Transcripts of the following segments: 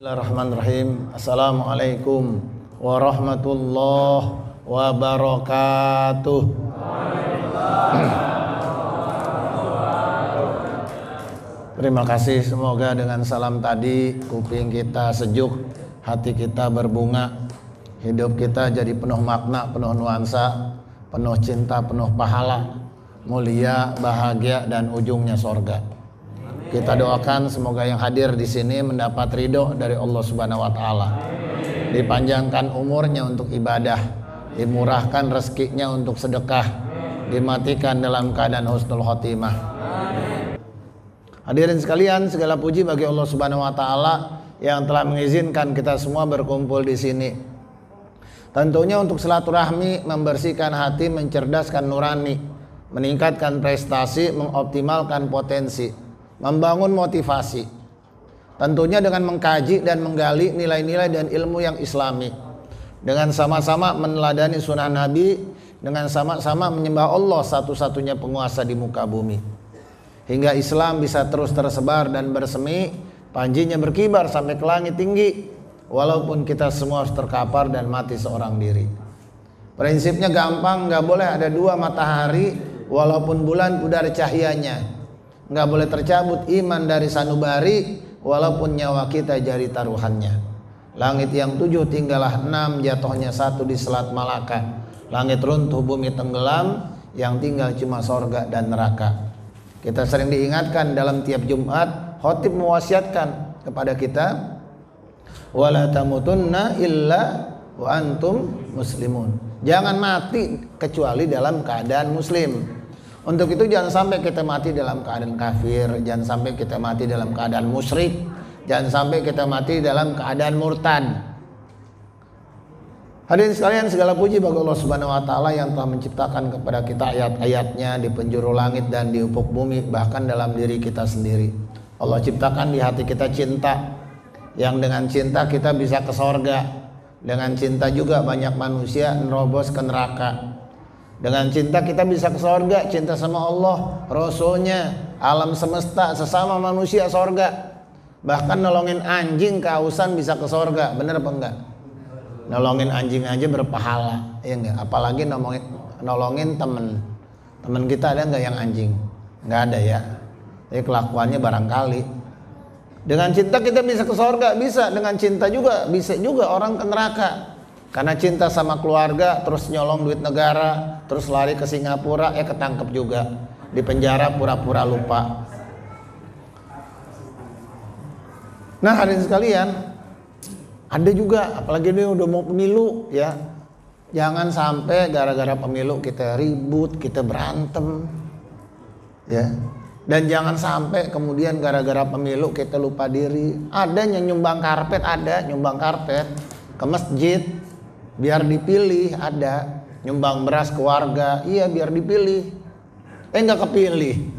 Bismillahirrahmanirrahim. Assalamualaikum warahmatullahi wabarakatuh. Terima kasih, semoga dengan salam tadi kuping kita sejuk, hati kita berbunga, hidup kita jadi penuh makna, penuh nuansa, penuh cinta, penuh pahala, mulia, bahagia, dan ujungnya sorga. Kita doakan semoga yang hadir di sini mendapat ridho dari Allah Subhanahu wa Ta'ala, dipanjangkan umurnya untuk ibadah, dimurahkan rezekinya untuk sedekah, dimatikan dalam keadaan husnul khotimah. Hadirin sekalian, segala puji bagi Allah Subhanahu wa Ta'ala yang telah mengizinkan kita semua berkumpul di sini. Tentunya untuk silaturahmi, membersihkan hati, mencerdaskan nurani, meningkatkan prestasi, mengoptimalkan potensi, membangun motivasi, tentunya dengan mengkaji dan menggali nilai-nilai dan ilmu yang islami, dengan sama-sama meneladani sunnah Nabi, dengan sama-sama menyembah Allah satu-satunya penguasa di muka bumi, hingga Islam bisa terus tersebar dan bersemi, panjinya berkibar sampai ke langit tinggi, walaupun kita semua harus terkapar dan mati seorang diri. Prinsipnya gampang, nggak boleh ada dua matahari walaupun bulan pudar cahayanya, nggak boleh tercabut iman dari sanubari walaupun nyawa kita jadi taruhannya. Langit yang 7 tinggallah 6, jatuhnya 1 di Selat Malaka. Langit runtuh, bumi tenggelam, yang tinggal cuma sorga dan neraka. Kita sering diingatkan dalam tiap Jumat, khotib mewasiatkan kepada kita, wala tamutunna illa wa antum muslimun, jangan mati kecuali dalam keadaan muslim. Untuk itu jangan sampai kita mati dalam keadaan kafir, jangan sampai kita mati dalam keadaan musyrik, jangan sampai kita mati dalam keadaan murtad. Hadirin sekalian, segala puji bagi Allah Subhanahu wa Ta'ala yang telah menciptakan kepada kita ayat-ayatnya di penjuru langit dan di ufuk bumi, bahkan dalam diri kita sendiri. Allah ciptakan di hati kita cinta, yang dengan cinta kita bisa ke sorga, dengan cinta juga banyak manusia nerobos ke neraka. Dengan cinta kita bisa ke sorga, cinta sama Allah, Rasulnya, alam semesta, sesama manusia sorga. Bahkan nolongin anjing kehausan bisa ke sorga, bener apa enggak? Nolongin anjing aja berpahala, ya enggak? Apalagi nolongin temen kita, ada enggak yang anjing? Enggak ada ya. Jadi kelakuannya barangkali. Dengan cinta kita bisa ke sorga, bisa. Dengan cinta juga bisa juga orang ke neraka. Karena cinta sama keluarga, terus nyolong duit negara, terus lari ke Singapura, ketangkep juga, di penjara pura-pura lupa. Nah, hadirin sekalian, ada juga, apalagi ini udah mau pemilu ya, jangan sampai gara-gara pemilu kita ribut, kita berantem, ya. Dan jangan sampai kemudian gara-gara pemilu kita lupa diri. Ada yang nyumbang karpet, ke masjid biar dipilih, ada nyumbang beras ke warga, iya biar dipilih, nggak kepilih,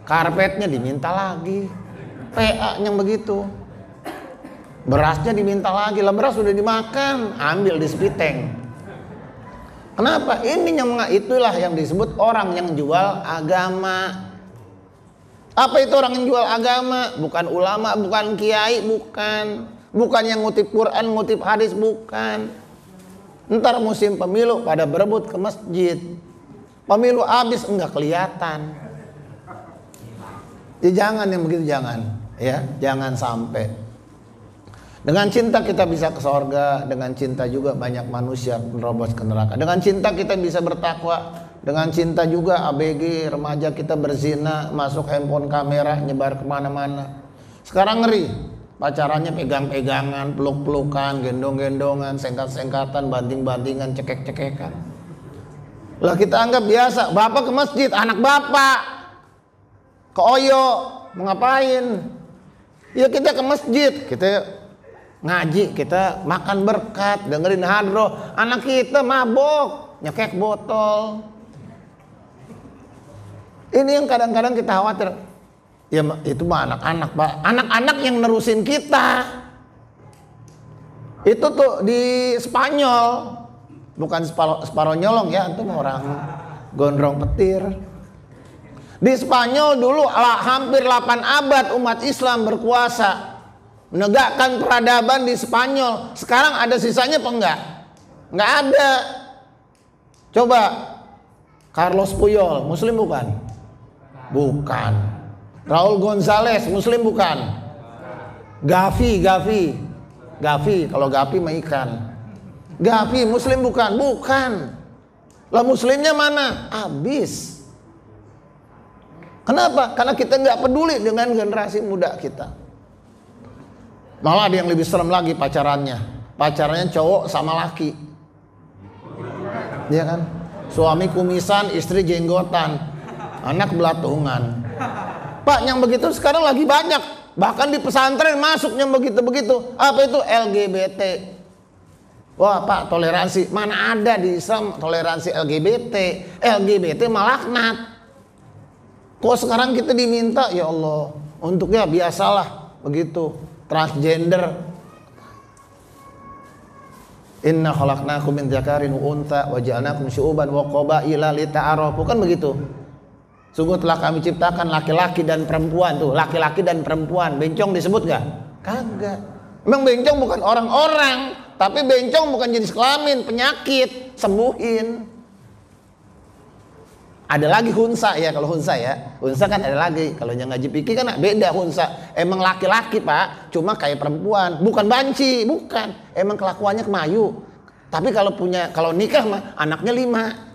karpetnya diminta lagi, PA yang begitu, berasnya diminta lagi, lah beras sudah dimakan, ambil di spiteng. Kenapa? Itulah yang disebut orang yang jual agama. Apa itu orang yang jual agama? Bukan ulama, bukan kiai, bukan yang ngutip Quran, ngutip hadis, bukan. Ntar musim pemilu pada berebut ke masjid, pemilu habis enggak kelihatan. Ya jangan yang begitu, jangan sampai. Dengan cinta kita bisa ke sorga, dengan cinta juga banyak manusia menerobos ke neraka. Dengan cinta kita bisa bertakwa, dengan cinta juga ABG remaja kita berzina, masuk handphone kamera, nyebar kemana-mana. Sekarang ngeri. Pacarannya pegang-pegangan, peluk-pelukan, gendong-gendongan, sengkat-sengkatan, banting-bantingan, cekek-cekekan. Lah kita anggap biasa. Bapak ke masjid, anak bapak ke Oyo, mau ngapain? Ya kita ke masjid, kita ngaji, kita makan berkat, dengerin hadroh. Anak kita mabok, nyekek botol. Ini yang kadang-kadang kita khawatir. Ya itu mah anak-anak, Pak. Anak-anak yang nerusin kita. Itu tuh di Spanyol. Bukan Sparonyolong ya, itu orang gondrong petir. Di Spanyol dulu hampir 8 abad umat Islam berkuasa. menegakkan peradaban di Spanyol. Sekarang ada sisanya apa enggak? Enggak ada. Coba Carlos Puyol, Muslim bukan? Bukan. Raul Gonzalez, Muslim bukan? Gavi, kalau Gavi mah ikan. Gavi, Muslim bukan? Bukan. Lah Muslimnya mana? Habis. Kenapa? Karena kita nggak peduli dengan generasi muda kita. Malah ada yang lebih serem lagi pacarannya. Pacarannya cowok sama laki. Iya kan? Suami kumisan, istri jenggotan, anak belatungan. Pak, yang begitu sekarang lagi banyak. Bahkan di pesantren masuk yang begitu-begitu. Apa itu? LGBT. Wah Pak, toleransi. Mana ada di Islam toleransi LGBT? LGBT malah laknat. Kok sekarang kita diminta, ya Allah, untuk ya biasalah begitu, transgender. Inna khalaqnakum min dzakarin wa untha wa ja'alnakum syu'uban wa qabaila lita'arafu, kan begitu. Sungguh telah kami ciptakan laki-laki dan perempuan. Tuh, laki-laki dan perempuan. Bencong disebut gak? Kagak. Emang bencong bukan orang-orang, tapi bencong bukan jenis kelamin, penyakit, sembuhin. Ada lagi hunsa ya, kalau hunsa ya. Hunsa kan ada lagi. Kalau yang ngaji fikih kan beda hunsa. Emang laki-laki Pak, cuma kayak perempuan. Bukan banci, bukan. Emang kelakuannya kemayu. Tapi kalau nikah mah anaknya 5.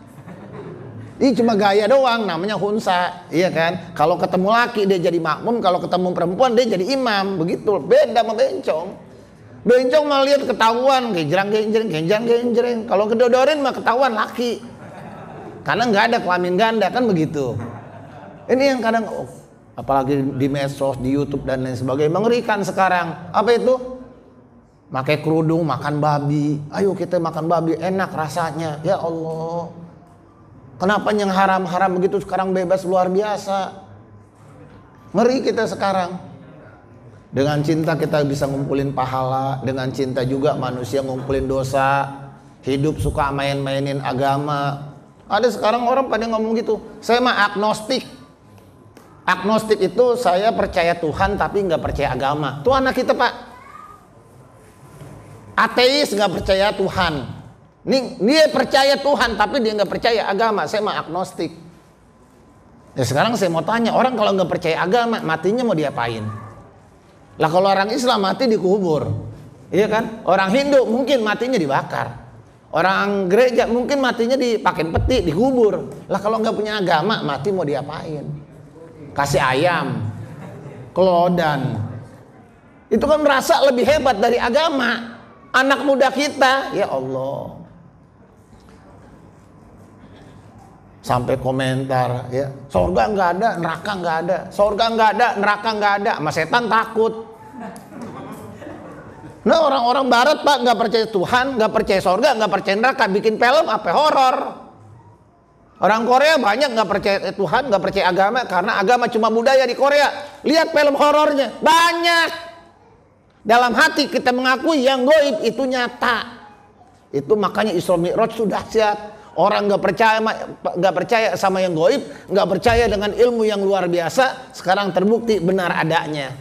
Ini cuma gaya doang, namanya hunsa, iya kan? Kalau ketemu laki dia jadi makmum, kalau ketemu perempuan dia jadi imam, begitu. Beda sama bencong. Bencong mah lihat ketahuan, genjang. Kalau kedodorin mah ketahuan laki. Karena nggak ada kelamin ganda, kan begitu. Ini yang kadang, apalagi di medsos, di YouTube dan lain sebagainya, mengerikan sekarang. Apa itu? Pakai kerudung, makan babi. Ayo kita makan babi, enak rasanya. Ya Allah. Kenapa yang haram-haram begitu sekarang bebas luar biasa? Ngeri kita sekarang. Dengan cinta kita bisa ngumpulin pahala. Dengan cinta juga manusia ngumpulin dosa. Hidup suka main-mainin agama. Ada sekarang orang pada ngomong gitu. Saya mah agnostik. Agnostik itu saya percaya Tuhan tapi nggak percaya agama. Tuh anak kita Pak. Ateis nggak percaya Tuhan. Dia percaya Tuhan tapi dia nggak percaya agama. Saya mah agnostik. Ya sekarang saya mau tanya, orang kalau nggak percaya agama matinya mau diapain? Lah kalau orang Islam mati dikubur, iya kan? Orang Hindu mungkin matinya dibakar. Orang gereja mungkin matinya dipakein peti, dikubur. Lah kalau nggak punya agama mati mau diapain? Kasih ayam, kelodan. Itu kan merasa lebih hebat dari agama. Anak muda kita, ya Allah. Sampai komentar ya, surga nggak ada, neraka nggak ada, surga nggak ada, neraka nggak ada, sama setan takut. Nah orang-orang Barat Pak nggak percaya Tuhan, nggak percaya surga, nggak percaya neraka, bikin film apa horor. Orang Korea banyak nggak percaya Tuhan, nggak percaya agama karena agama cuma budaya di Korea. Lihat film horornya banyak. Dalam hati kita mengakui yang gaib itu nyata. Itu makanya Isra Mi'raj sudah dahsyat. Orang nggak percaya sama yang gaib, nggak percaya dengan ilmu yang luar biasa, sekarang terbukti benar adanya.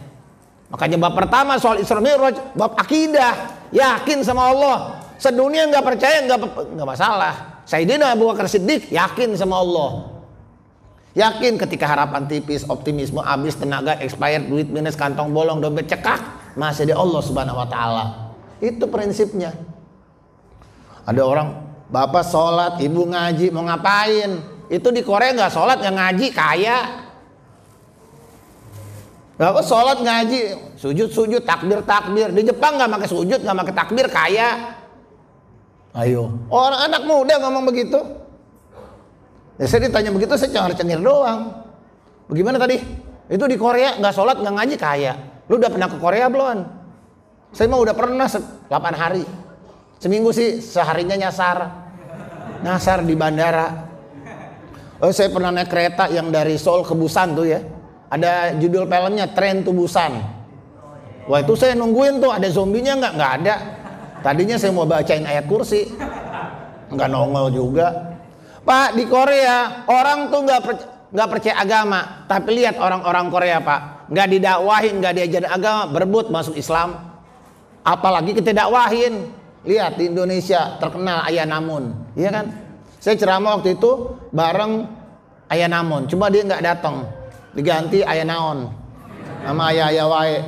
Makanya bab pertama soal Isra Mi'raj, bab akidah, yakin sama Allah. Sedunia nggak percaya nggak masalah. Sayyidina Abu Bakar Siddiq yakin sama Allah. Yakin ketika harapan tipis, optimisme habis, tenaga expired, duit minus, kantong bolong, dompet cekak, masih di Allah Subhanahu wa taala. Itu prinsipnya. Ada orang, bapak sholat, ibu ngaji, mau ngapain? Itu di Korea nggak sholat, nggak ngaji, kaya. Bapak sholat, ngaji, sujud, takbir. Di Jepang nggak pakai sujud, nggak pakai takbir, kaya. Ayo, orang anak muda ngomong begitu. Ya, saya ditanya begitu, saya cengar-cengir doang. Bagaimana tadi? Itu di Korea nggak sholat, nggak ngaji, kaya. Lu udah pernah ke Korea belum? Saya mah udah pernah 8 hari. Seminggu sih, seharinya nyasar di bandara. Oh, saya pernah naik kereta yang dari Seoul ke Busan tuh ya. Ada judul filmnya Train to Busan. Wah itu saya nungguin tuh, ada zombinya nggak ada. Tadinya saya mau bacain ayat kursi, nggak nongol juga. Pak, di Korea orang tuh nggak percaya agama, tapi lihat orang-orang Korea Pak, Nggak didakwahin, nggak diajarin agama, berebut masuk Islam. Apalagi kita dakwahin. Lihat di Indonesia terkenal Ayah Namun, iya kan? Saya ceramah waktu itu bareng Ayah Namun, cuma dia nggak datang, diganti Ayah Naon sama Ayah Wae.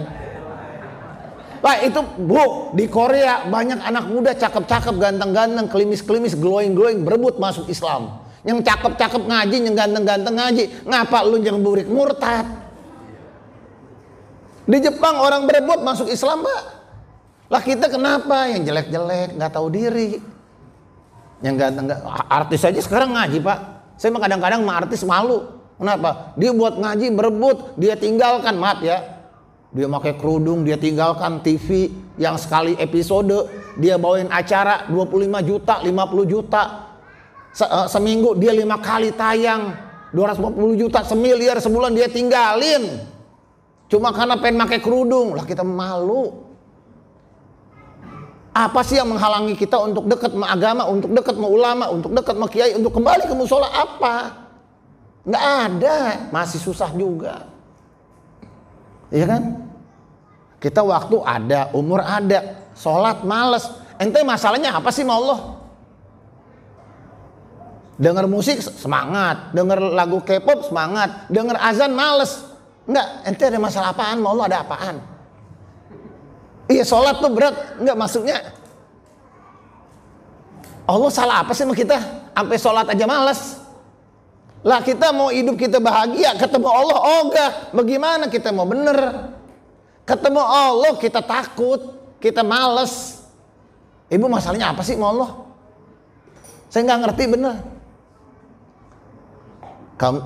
Pak, itu Bu, di Korea banyak anak muda cakep-cakep, ganteng-ganteng, klimis-klimis, glowing-glowing, berebut masuk Islam. Yang cakep-cakep ngaji, yang ganteng-ganteng ngaji. Ngapa lu yang burik murtad? Di Jepang orang berebut masuk Islam, Pak. Lah kita kenapa? Yang jelek-jelek, nggak tahu diri. Yang ganteng, artis aja sekarang ngaji, Pak. Saya kadang-kadang sama artis malu. Kenapa? Dia buat ngaji berebut, dia tinggalkan, maaf ya. Dia pakai kerudung, dia tinggalkan TV yang sekali episode, dia bawain acara 25 juta, 50 juta. Seminggu dia 5 kali tayang, 250 juta, semiliar sebulan dia tinggalin. Cuma karena pengen pakai kerudung, lah kita malu. Apa sih yang menghalangi kita untuk dekat sama agama, untuk dekat sama ulama, untuk dekat sama kiai, untuk kembali ke musola? Apa? Nggak ada, masih susah juga. Iya kan? Kita waktu ada, umur ada, sholat males. Ente masalahnya apa sih sama Allah? Dengar musik semangat, dengar lagu K-pop semangat, dengar azan males. Enggak, ente ada masalah apaan? Sama Allah ada apaan? Iya, sholat tuh berat. Enggak, maksudnya Allah salah apa sih sama kita? Sampai sholat aja males. Lah kita mau hidup kita bahagia, ketemu Allah ogah. Bagaimana kita mau bener? Ketemu Allah kita takut, kita males. Ibu masalahnya apa sih sama Allah? Saya nggak ngerti bener.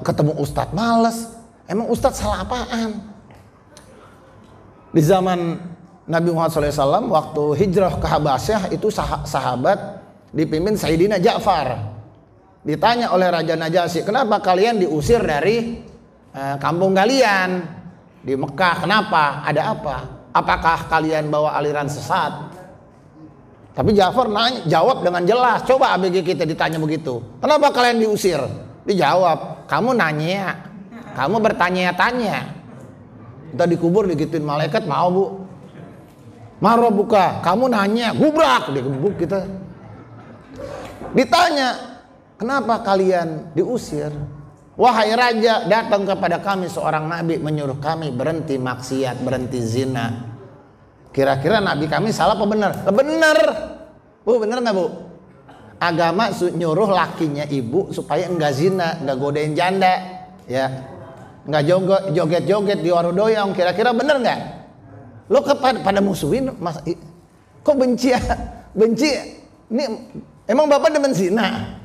Ketemu Ustadz males. Emang Ustadz salah apaan? Di zaman Nabi Muhammad SAW waktu hijrah ke Habasyah itu sahabat dipimpin Sayyidina Ja'far. Ditanya oleh Raja Najasyi, kenapa kalian diusir dari kampung kalian di Mekah? Kenapa? Ada apa? Apakah kalian bawa aliran sesat? Tapi Ja'far jawab dengan jelas. Coba ABG kita ditanya begitu, kenapa kalian diusir? Dijawab, kamu nanya, kamu bertanya-tanya. Kita dikubur digituin malaikat, mau Bu? Marah buka, kamu nanya, gubrak, digebuk kita. Ditanya, kenapa kalian diusir? Wahai raja, datang kepada kami seorang nabi menyuruh kami berhenti maksiat, berhenti zina. Kira-kira nabi kami salah apa benar? Benar. Bu, benar nggak Bu? Agama nyuruh lakinya ibu supaya enggak zina, enggak godain janda, ya, enggak joget-joget di warung doyong. Kira-kira benar nggak? Lo pada musuhin, mas, kok benci ya? Benci? Ini emang bapak demen zina?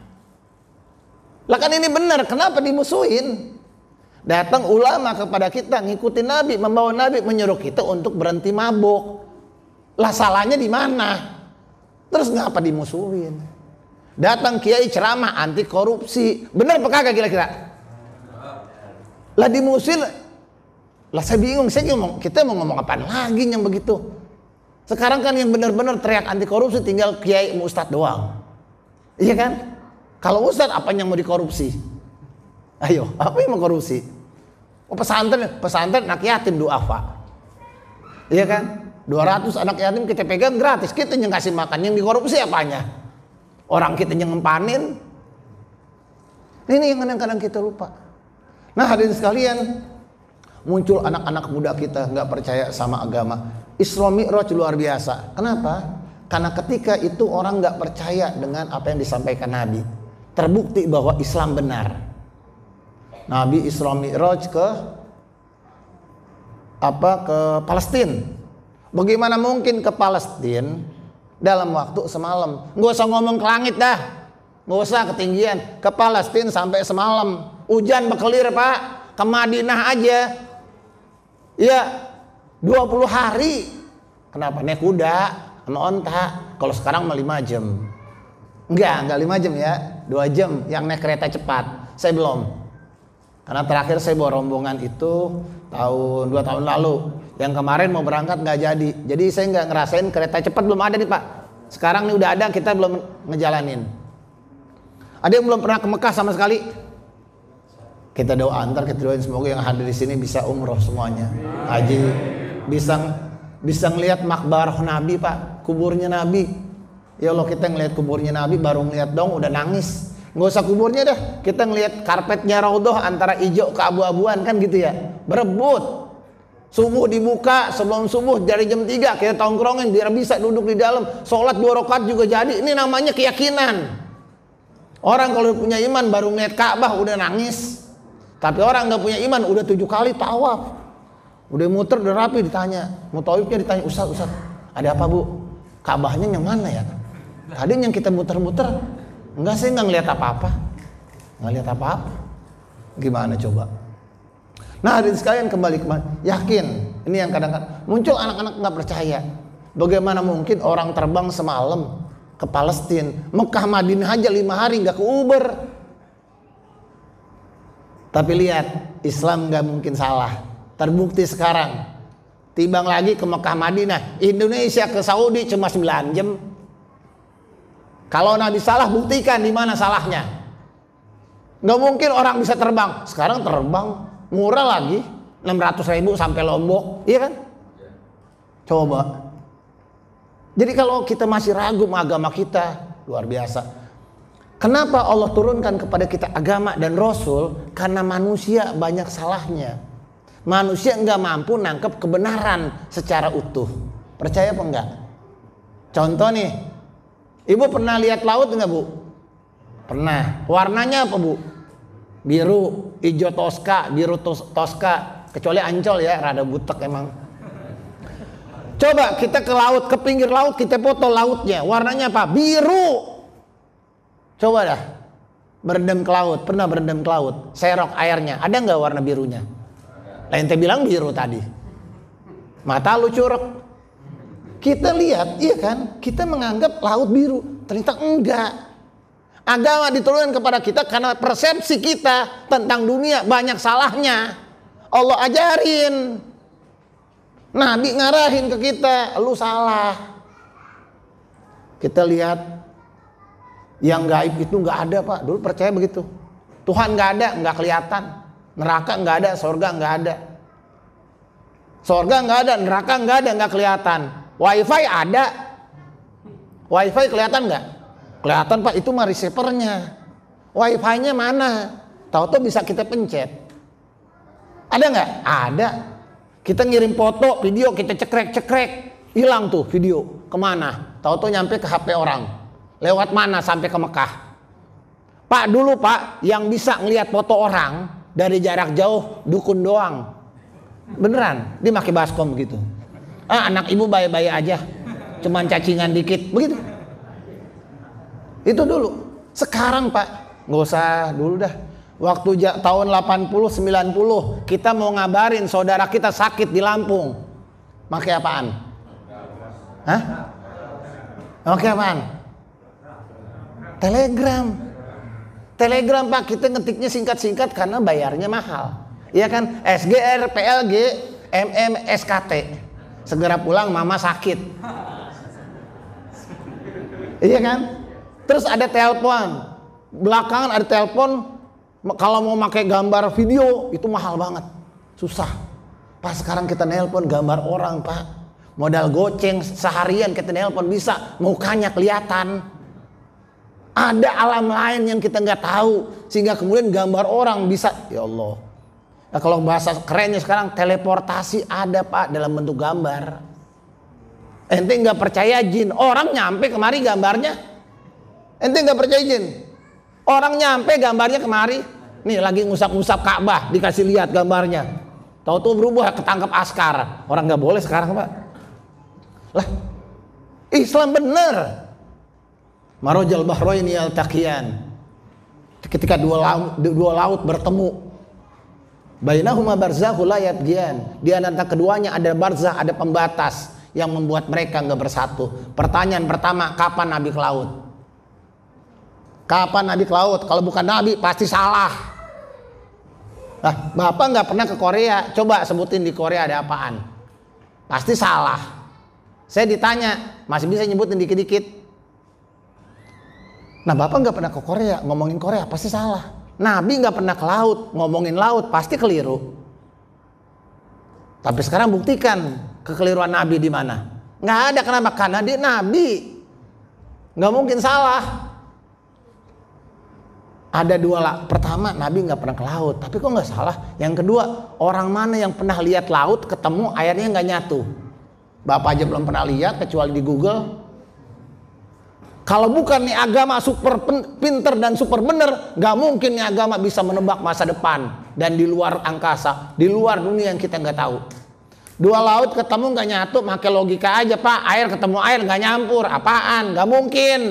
Lah kan ini benar, kenapa dimusuhin? Datang ulama kepada kita, ngikutin Nabi, membawa Nabi, menyuruh kita untuk berhenti mabuk. Lah salahnya di mana? Terus ngapa dimusuhin? Datang kiai ceramah anti korupsi, benar apa kagak kira-kira? Lah dimusuhin, lah saya bingung, kita mau ngomong apaan lagi yang begitu? Sekarang kan yang benar-benar teriak anti korupsi tinggal kiai ustadz doang, iya kan? Kalau ustadz apa yang mau dikorupsi? Ayo, apa yang mau korupsi? Oh, pesantren anak yatim duafa. Iya kan? 200 anak yatim kita pegang gratis, kita yang kasih makan, yang dikorupsi apanya? Orang kita yang ngempanin. Ini yang kadang-kadang kita lupa. Nah, hadirin sekalian, muncul anak-anak muda kita nggak percaya sama agama. Isra Mi'raj luar biasa. Kenapa? Karena ketika itu orang nggak percaya dengan apa yang disampaikan Nabi. Terbukti bahwa Islam benar. Nabi Isra Mi'raj ke Palestina. Bagaimana mungkin ke Palestina dalam waktu semalam? Nggak usah ngomong ke langit dah, nggak usah ketinggian. Ke Palestina sampai semalam. Hujan berkelir Pak. Ke Madinah aja, ya 20 hari. Kenapa? Naik kuda sama onta. Kalau sekarang mah 5 jam. Enggak 5 jam ya, 2 jam yang naik kereta cepat. Saya belum. Karena terakhir saya bawa rombongan itu 2 tahun lalu. Yang kemarin mau berangkat nggak jadi. Jadi saya nggak ngerasain kereta cepat, belum ada nih Pak. Sekarang nih udah ada, kita belum ngejalanin. Ada yang belum pernah ke Mekah sama sekali? Kita doa, ntar kita doain semoga yang hadir di sini bisa umroh semuanya, haji, bisa ngelihat makbarah Nabi Pak, kuburnya Nabi. Ya Allah, kita ngelihat kuburnya Nabi baru ngelihat dong udah nangis. Nggak usah kuburnya dah, kita ngelihat karpetnya Raudhah antara hijau ke abu-abuan kan gitu ya, berebut. Subuh dibuka, sebelum subuh dari jam 3 kita tongkrongin biar bisa duduk di dalam, sholat 2 rakaat juga jadi. Ini namanya keyakinan. Orang kalau punya iman baru ngeliat Ka'bah udah nangis. Tapi orang nggak punya iman udah 7 kali tawaf, udah muter udah rapi, ditanya mutawifnya, ditanya Ustaz ada apa Bu, Ka'bahnya yang mana ya? Tadi yang kita muter-muter enggak, sih nggak ngeliat apa-apa, nggak lihat apa-apa. Gimana coba? Nah, hadirin sekalian, kembali yakin. Ini yang kadang-kadang muncul anak-anak nggak percaya. Bagaimana mungkin orang terbang semalam ke Palestina, Mekah Madinah aja 5 hari nggak ke Uber. Tapi lihat, Islam nggak mungkin salah. Terbukti sekarang. Timbang lagi ke Mekah Madinah, Indonesia ke Saudi cuma 9 jam. Kalau Nabi salah, buktikan di mana salahnya. Nggak mungkin orang bisa terbang. Sekarang terbang murah lagi, 600.000 sampai Lombok, iya kan? Coba. Jadi kalau kita masih ragu sama agama kita, luar biasa. Kenapa Allah turunkan kepada kita agama dan Rasul? Karena manusia banyak salahnya. Manusia nggak mampu nangkep kebenaran secara utuh. Percaya apa enggak? Contoh nih, Ibu pernah lihat laut nggak Bu? Pernah. Warnanya apa Bu? Biru, hijau toska, biru toska, kecuali Ancol ya, rada butek emang. Coba kita ke laut, ke pinggir laut, kita foto lautnya, warnanya apa? Biru. Coba dah, berendam ke laut, pernah berendam ke laut, serok airnya, ada nggak warna birunya? Ente bilang biru tadi, mata lu curug. Kita lihat, iya kan? Kita menganggap laut biru, ternyata enggak. Agama diturunkan kepada kita karena persepsi kita tentang dunia banyak salahnya. Allah ajarin, Nabi ngarahin ke kita, lu salah. Kita lihat, yang gaib itu nggak ada Pak. Dulu percaya begitu. Tuhan nggak ada, nggak kelihatan. Neraka nggak ada, surga nggak ada. Surga nggak ada, neraka nggak ada, nggak kelihatan. Wifi ada. Wifi kelihatan nggak? Kelihatan Pak, itu mah receivernya. Wifi-nya mana? Tahu-tahu bisa kita pencet. Ada nggak? Ada. Kita ngirim foto, video, kita cekrek, hilang tuh video. Kemana? Tahu-tahu nyampe ke HP orang. Lewat mana sampai ke Mekah? Pak, dulu Pak, yang bisa ngelihat foto orang dari jarak jauh dukun doang. Beneran, dia pakai baskom begitu. Anak ibu bayi-bayi aja, cuman cacingan dikit, begitu. Itu dulu. Sekarang Pak, nggak usah dulu dah. Waktu tahun 80-90 kita mau ngabarin saudara kita sakit di Lampung, pakai apaan? Hah? Pakai apaan? Telegram. Telegram Pak, kita ngetiknya singkat-singkat karena bayarnya mahal. Iya kan? SGR, PLG, MM, SKT. Segera pulang, mama sakit. Iya kan? Terus ada telepon. Belakangan ada telepon, kalau mau pakai gambar video itu mahal banget. Susah. Pas sekarang kita nelpon gambar orang Pak. Modal goceng seharian kita nelpon bisa, mukanya kelihatan. Ada alam lain yang kita nggak tahu, sehingga kemudian gambar orang bisa, ya Allah. Nah, kalau bahasa kerennya sekarang teleportasi ada Pak dalam bentuk gambar. Ente nggak percaya jin, orang nyampe kemari gambarnya. Ente nggak percaya jin, orang nyampe gambarnya kemari. Nih lagi ngusap-ngusap Ka'bah, dikasih lihat gambarnya. Tahu-tahu berubah ketangkep askar. Orang nggak boleh sekarang Pak. Lah, Islam bener. Marojal bahraini yaltaqiyan. Ketika dua laut bertemu, bainahuma barzakhun la yabghiyan. Di antara keduanya ada barzah, ada pembatas yang membuat mereka nggak bersatu. Pertanyaan pertama, kapan Nabi ke laut? Kapan Nabi ke laut? Kalau bukan Nabi pasti salah. Nah, Bapak nggak pernah ke Korea, coba sebutin di Korea ada apaan? Pasti salah. Saya ditanya, masih bisa nyebutin dikit-dikit. Nah, Bapak nggak pernah ke Korea, ngomongin Korea pasti salah. Nabi nggak pernah ke laut. Ngomongin laut pasti keliru. Tapi sekarang buktikan kekeliruan Nabi di mana. Nggak ada. Kenapa? Karena dia Nabi, nggak mungkin salah. Ada dua lah. Pertama, Nabi nggak pernah ke laut, tapi kok nggak salah. Yang kedua, orang mana yang pernah lihat laut ketemu airnya nggak nyatu? Bapak aja belum pernah lihat kecuali di Google. Kalau bukan nih agama super pinter dan super bener, nggak mungkin nih agama bisa menebak masa depan dan di luar angkasa, di luar dunia yang kita nggak tahu. Dua laut ketemu nggak nyatu, pakai logika aja Pak. Air ketemu air nggak nyampur, apaan? Nggak mungkin.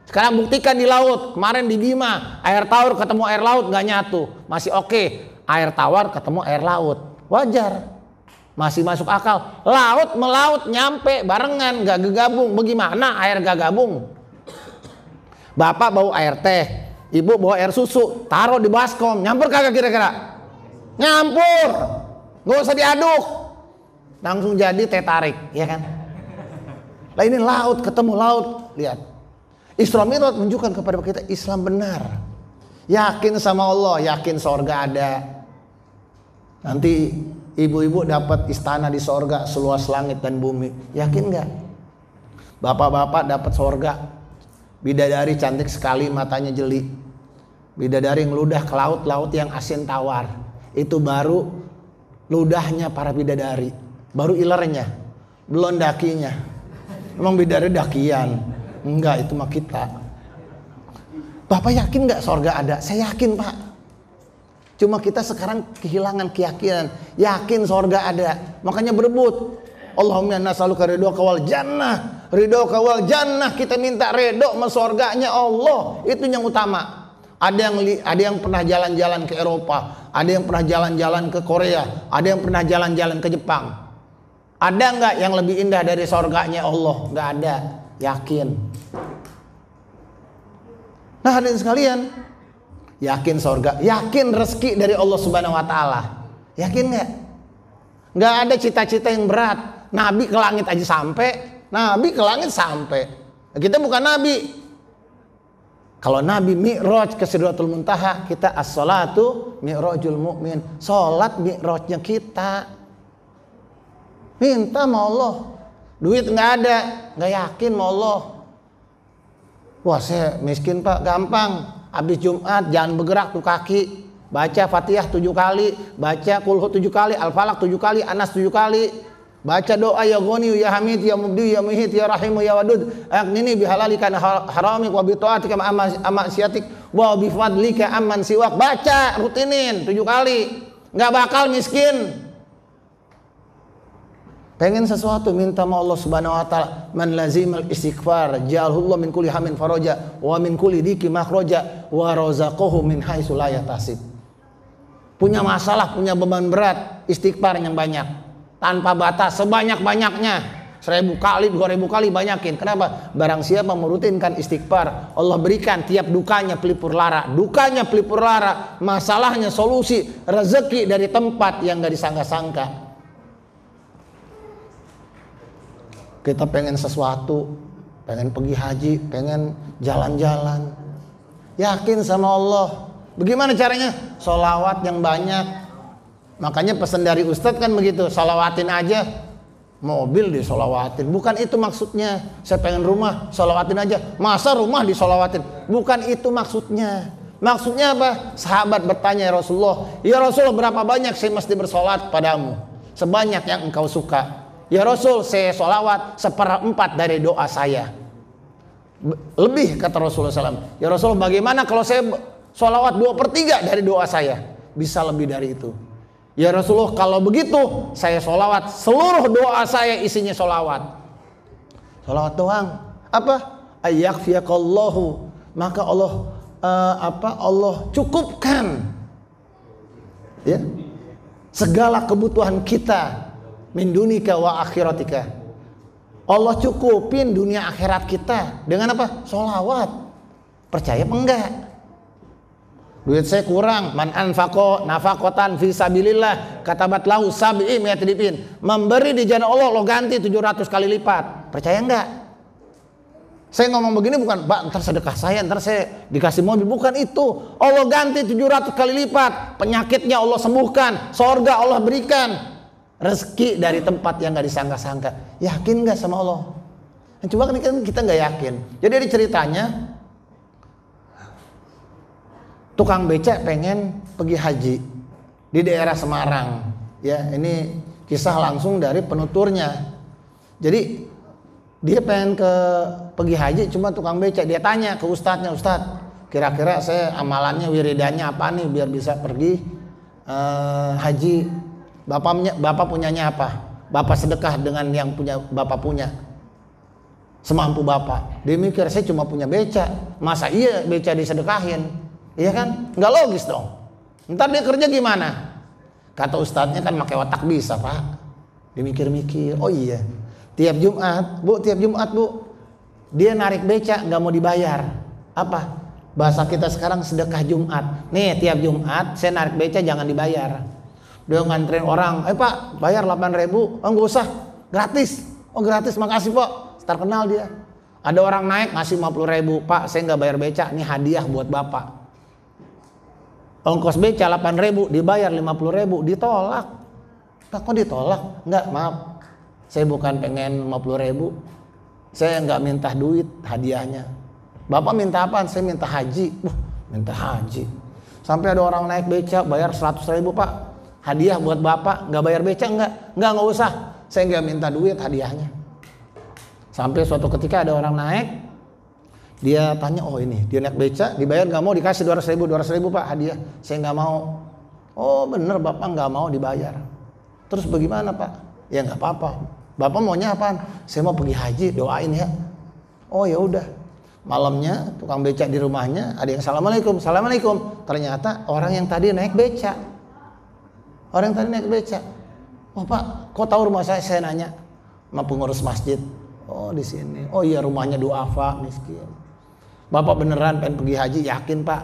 Sekarang buktikan di laut. Kemarin di Bima, air tawar ketemu air laut nggak nyatu, masih oke. Air tawar ketemu air laut, wajar. Masih masuk akal. Laut melaut nyampe barengan, gak gegabung. Bagaimana air gak gabung? Bapak bawa air teh, ibu bawa air susu, taruh di baskom, nyampur kagak kira-kira? Nyampur. Gak usah diaduk, langsung jadi teh tarik, ya kan? Lah ini laut ketemu laut. Lihat, Isra Mi'raj menunjukkan kepada kita Islam benar. Yakin sama Allah, yakin sorga ada. Nanti ibu-ibu dapat istana di sorga seluas langit dan bumi. Yakin nggak? Bapak-bapak dapat sorga. Bidadari cantik sekali, matanya jeli. Bidadari ngeludah ke laut-laut yang asin tawar. Itu baru ludahnya para bidadari. Baru ilernya, belum dakinya. Emang bidadari dakian? Enggak, itu mah kita. Bapak yakin nggak sorga ada? Saya yakin Pak. Cuma kita sekarang kehilangan keyakinan. Yakin sorga ada, makanya berebut. Allahumma nas'aluka ridhoka wal jannah. Ridhoka wal jannah, kita minta ridho sama sorganya Allah. Itu yang utama. Ada yang pernah jalan-jalan ke Eropa, ada yang pernah jalan-jalan ke Korea, ada yang pernah jalan-jalan ke Jepang. Ada nggak yang lebih indah dari sorganya Allah? Nggak ada. Yakin. Nah hadirin sekalian, yakin sorga, yakin rezeki dari Allah Subhanahu Wa Taala. Yakin nggak? Nggak ada cita-cita yang berat. Nabi ke langit aja sampai, Nabi ke langit sampai. Kita bukan Nabi. Kalau Nabi Mi'raj ke Sidratul Muntaha, kita as-salatu mi'rajul mu'min. Salat mi'rajnya kita. Minta sama Allah. Duit nggak ada, nggak yakin sama Allah. Wah saya miskin Pak, gampang. Habis Jumat jangan bergerak tuh kaki. Baca Fatihah 7 kali, baca Qul Hu 7 kali, Al-Falaq 7 kali, Anas 7 kali. Baca doa ya Ghani ya Hamid ya Mubdi ya Muhit ya Rahim ya Wadud. Aghnini bihalalika haramik wa bi taatika amma syiatik wa bi fadlika amman siwak. Baca, rutinin 7 kali. Enggak bakal miskin. Pengen sesuatu minta sama Allah Subhanahu wa taala. Man lazimal istighfar ja'alhu min kulli hamin faraja wa min kulli diki makhraja wa razaqahu min haitsu la yahtasib. Punya masalah, punya beban berat, istighfar yang banyak. Tanpa batas, sebanyak-banyaknya. 1000 kali, 2000 kali banyakin. Kenapa? Barang siapa merutinkan istighfar, Allah berikan tiap dukanya pelipur lara. Dukanya pelipur lara, masalahnya solusi, rezeki dari tempat yang gak disangka-sangka. Kita pengen sesuatu, pengen pergi haji, pengen jalan-jalan. Yakin sama Allah. Bagaimana caranya? Sholawat yang banyak. Makanya pesan dari Ustadz kan begitu, sholawatin aja. Mobil disolawatin. Bukan itu maksudnya. Saya pengen rumah, sholawatin aja. Masa rumah disolawatin? Bukan itu maksudnya. Maksudnya apa? Sahabat bertanya ya Rasulullah, ya Rasul berapa banyak saya mesti bersolat padamu? Sebanyak yang engkau suka. Ya Rasul, saya sholawat 1/4 dari doa saya. Lebih kata Rasulullah SAW. Ya Rasul, bagaimana kalau saya sholawat 2/3 dari doa saya? Bisa lebih dari itu. Ya Rasulullah, kalau begitu saya sholawat seluruh doa saya isinya sholawat. Sholawat doang. Apa? Ayyakfiyakallahu. Maka Allah Allah cukupkan ya segala kebutuhan kita. Min dunika wa akhiratika. Allah cukupin dunia akhirat kita dengan apa? Sholawat. Percaya apa enggak? Duit saya kurang, man anfaqo nafaqatan fi sabilillah katabat lahu sab'i mi'atidin. Memberi di jalan Allah lo ganti 700 kali lipat. Percaya enggak? Saya ngomong begini bukan, Pak, ntar sedekah saya, ntar saya dikasih mobil. Bukan itu. Allah ganti 700 kali lipat. Penyakitnya Allah sembuhkan. Sorga Allah berikan. Rezeki dari tempat yang gak disangka-sangka. Yakin gak sama Allah? Coba kan kita gak yakin. Jadi ada ceritanya, tukang becak pengen pergi haji di daerah Semarang. Ya, ini kisah langsung dari penuturnya. Jadi dia pengen pergi haji, cuma tukang becak. Dia tanya ke ustadznya, Ustadz, kira-kira saya amalannya, wiridannya apa nih biar bisa pergi haji? Bapak punyanya apa? Bapak sedekah dengan yang punya bapak punya, semampu bapak. Dia mikir, saya cuma punya becak, masa iya becak disedekahin? Iya kan? Nggak logis dong. Ntar dia kerja gimana? Kata ustadznya kan pakai otak bisa, Pak. Dimikir-mikir, oh iya, tiap Jumat bu, dia narik becak nggak mau dibayar. Apa? Bahasa kita sekarang sedekah Jumat. Nih tiap Jumat saya narik becak jangan dibayar. Dia nganterin orang, Pak bayar 8.000. Oh nggak usah, gratis. Oh gratis, makasih Pak. Terkenal dia. Ada orang naik ngasih 50.000. Pak saya nggak bayar becak, ini hadiah buat Bapak. Ongkos becak 8.000, dibayar 50.000, ditolak. Pak kok ditolak? Enggak, maaf. Saya bukan pengen 50.000. Saya nggak minta duit hadiahnya. Bapak minta apaan? Saya minta haji. Minta haji. Sampai ada orang naik becak bayar 100.000, Pak. Hadiah buat Bapak. Nggak bayar becak nggak usah. Saya nggak minta duit hadiahnya. Sampai suatu ketika ada orang naik, dia tanya, oh ini dia naik becak dibayar nggak mau, dikasih 200.000 Pak hadiah. Saya nggak mau. Oh bener Bapak nggak mau dibayar. Terus bagaimana Pak? Ya nggak apa-apa. Bapak maunya apaan? Saya mau pergi haji, doain ya. Oh ya udah. Malamnya tukang becak di rumahnya ada yang assalamualaikum. Ternyata orang yang tadi naik becak. Oh Pak, kok tahu rumah saya? Saya nanya sama pengurus masjid. Oh di sini. Oh iya rumahnya duafa miskin. Bapak beneran pengen pergi haji? Yakin Pak?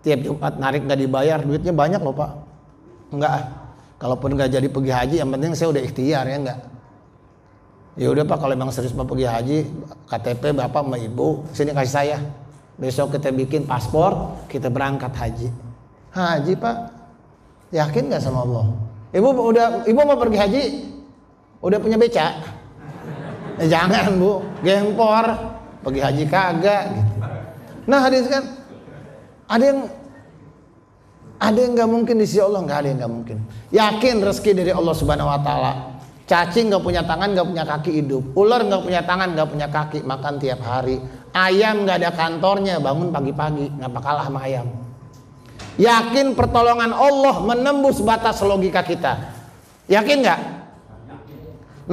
Tiap Jumat narik nggak dibayar, duitnya banyak loh Pak. Enggak. Kalaupun nggak jadi pergi haji, yang penting saya udah ikhtiar ya enggak. Ya udah Pak, kalau memang serius mau pergi haji, KTP Bapak sama Ibu sini kasih saya. Besok kita bikin paspor, kita berangkat haji. Haji Pak, yakin nggak sama Allah? Ibu mau pergi haji? Udah punya becak? Jangan Bu, gempor, pergi haji kagak. Gitu. Nah hadirin kan, ada yang nggak mungkin di sisi Allah, nggak ada yang nggak mungkin. Yakin rezeki dari Allah Subhanahu Wa Taala. Cacing nggak punya tangan, nggak punya kaki hidup. Ular nggak punya tangan, nggak punya kaki, makan tiap hari. Ayam nggak ada kantornya, bangun pagi-pagi, nggak kalah sama ayam. Yakin pertolongan Allah menembus batas logika kita. Yakin nggak?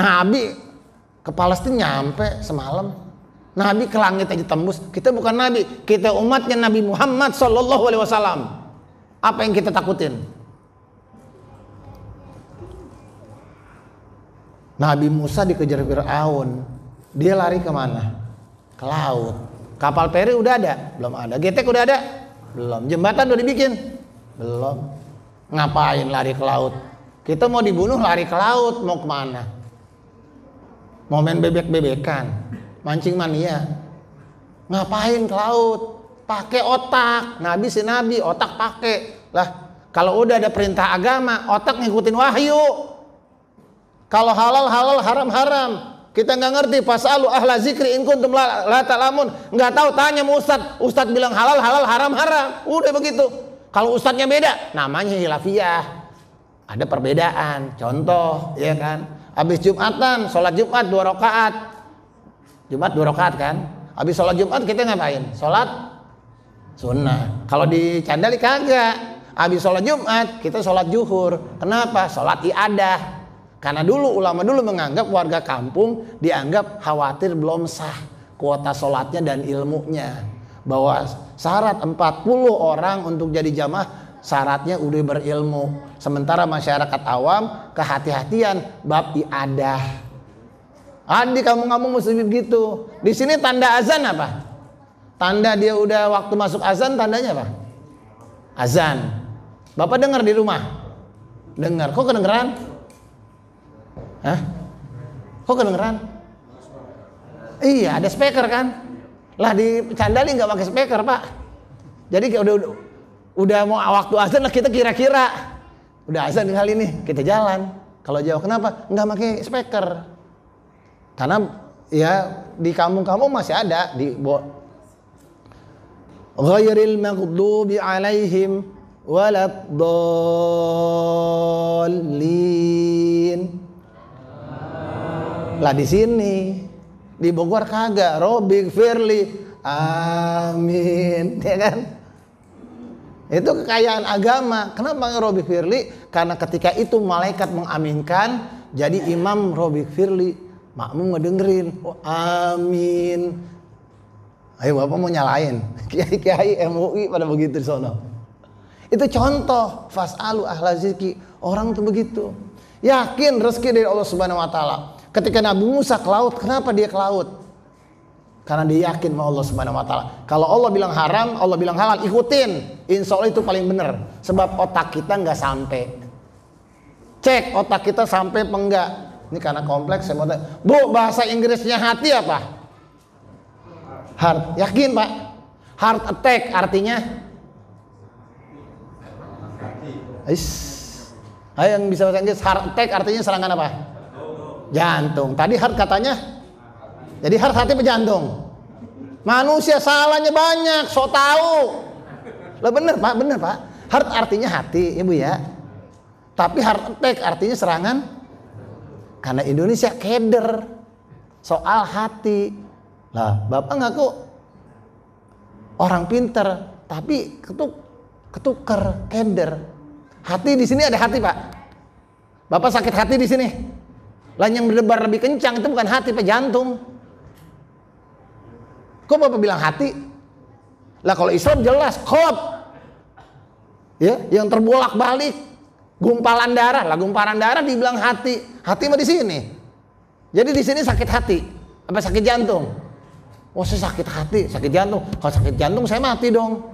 Nabi ke Palestina nyampe semalam. Nabi ke langit aja tembus. Kita bukan Nabi, kita umatnya Nabi Muhammad SAW. Apa yang kita takutin? Nabi Musa dikejar Fir'aun, dia lari kemana? Ke laut. Kapal peri udah ada? Belum ada. Getek udah ada? Belum. Jembatan udah dibikin? Belum. Ngapain lari ke laut? Kita mau dibunuh lari ke laut, mau kemana? Mau main bebek-bebekan, mancing mania. Ngapain ke laut? Pakai otak. Nabi si Nabi, otak pakai. Lah, kalau udah ada perintah agama, otak ngikutin wahyu. Kalau halal halal, haram haram. Kita nggak ngerti. Fasalu ahla zikri in kuntum la ta'lamun. Nggak tahu, tanya sama ustadz. Ustadz bilang halal halal, haram haram. Udah begitu. Kalau ustadznya beda, namanya hilafiyah. Ada perbedaan. Contoh, ya kan? Habis Jumatan, sholat Jumat 2 rakaat. Jumat 2 rakaat kan? Habis sholat Jumat kita ngapain? Sholat sunnah. Kalau di Candali kagak. Habis sholat Jumat kita sholat zuhur. Kenapa? Sholat iadah. Karena dulu ulama dulu menganggap warga kampung dianggap khawatir belum sah kuota sholatnya dan ilmunya. Bahwa syarat 40 orang untuk jadi jamaah syaratnya udah berilmu. Sementara masyarakat awam kehati-hatian bab iadah. Di kampung-kampung muslim gitu. Di sini tanda azan apa? Tanda dia udah waktu masuk azan, tandanya apa? Azan. Bapak dengar di rumah? Dengar. Kok kedengeran? Hah? Kok kedengeran? Iya, ada speaker kan? Lah di Candali nggak pakai speaker Pak. Jadi udah mau waktu azan lah kita kira-kira udah azan kali ini kita jalan. Kalau jauh kenapa? Nggak pakai speaker. Karena ya di kampung-kampung masih ada di ghairil maghdubi alaihim waladdallin. Lah di sini di Bogor kagak, Robiq Firli, amin, ya kan? Itu kekayaan agama. Kenapa Robiq Firli? Karena ketika itu malaikat mengaminkan, jadi imam Robiq Firli, makmum ngedengerin, oh, amin. Ayo Bapak mau nyalain, kiai-kiai MUI pada begitu di sono. Itu contoh, fas'alu ahla zikri, orang tuh begitu. Yakin rezeki dari Allah Subhanahu wa taala. Ketika Nabi Musa ke laut, kenapa dia ke laut? Karena dia yakin sama Allah Subhanahu wa taala. Kalau Allah bilang haram, Allah bilang halal, ikutin. Insya Allah itu paling benar. Sebab otak kita nggak sampai. Cek otak kita sampai apa enggak. Ini karena kompleks. Saya mau tanya, Bu, bahasa Inggrisnya hati apa? Heart. Yakin Pak? Heart attack artinya? Ayo yang bisa bahasa Inggris, heart attack artinya serangan apa? Jantung. Tadi heart katanya, jadi heart hati apa jantung? Manusia salahnya banyak, so tahu. Lah bener Pak, bener Pak. Heart artinya hati, Ibu ya. Tapi heart attack artinya serangan. Karena Indonesia keder soal hati. Lah Bapak ngaku orang pinter, tapi ketuker, keder. Hati di sini ada hati Pak. Bapak sakit hati di sini. Lah yang berdebar lebih kencang itu bukan hati Pak, jantung. Kok Bapak bilang hati? Lah kalau Islam jelas qalb. Ya, yang terbolak-balik. Gumpalan darah. Lah gumpalan darah dibilang hati. Hati mah di sini. Jadi di sini sakit hati. Apa sakit jantung? Oh, saya sakit hati, sakit jantung. Kalau sakit jantung saya mati dong.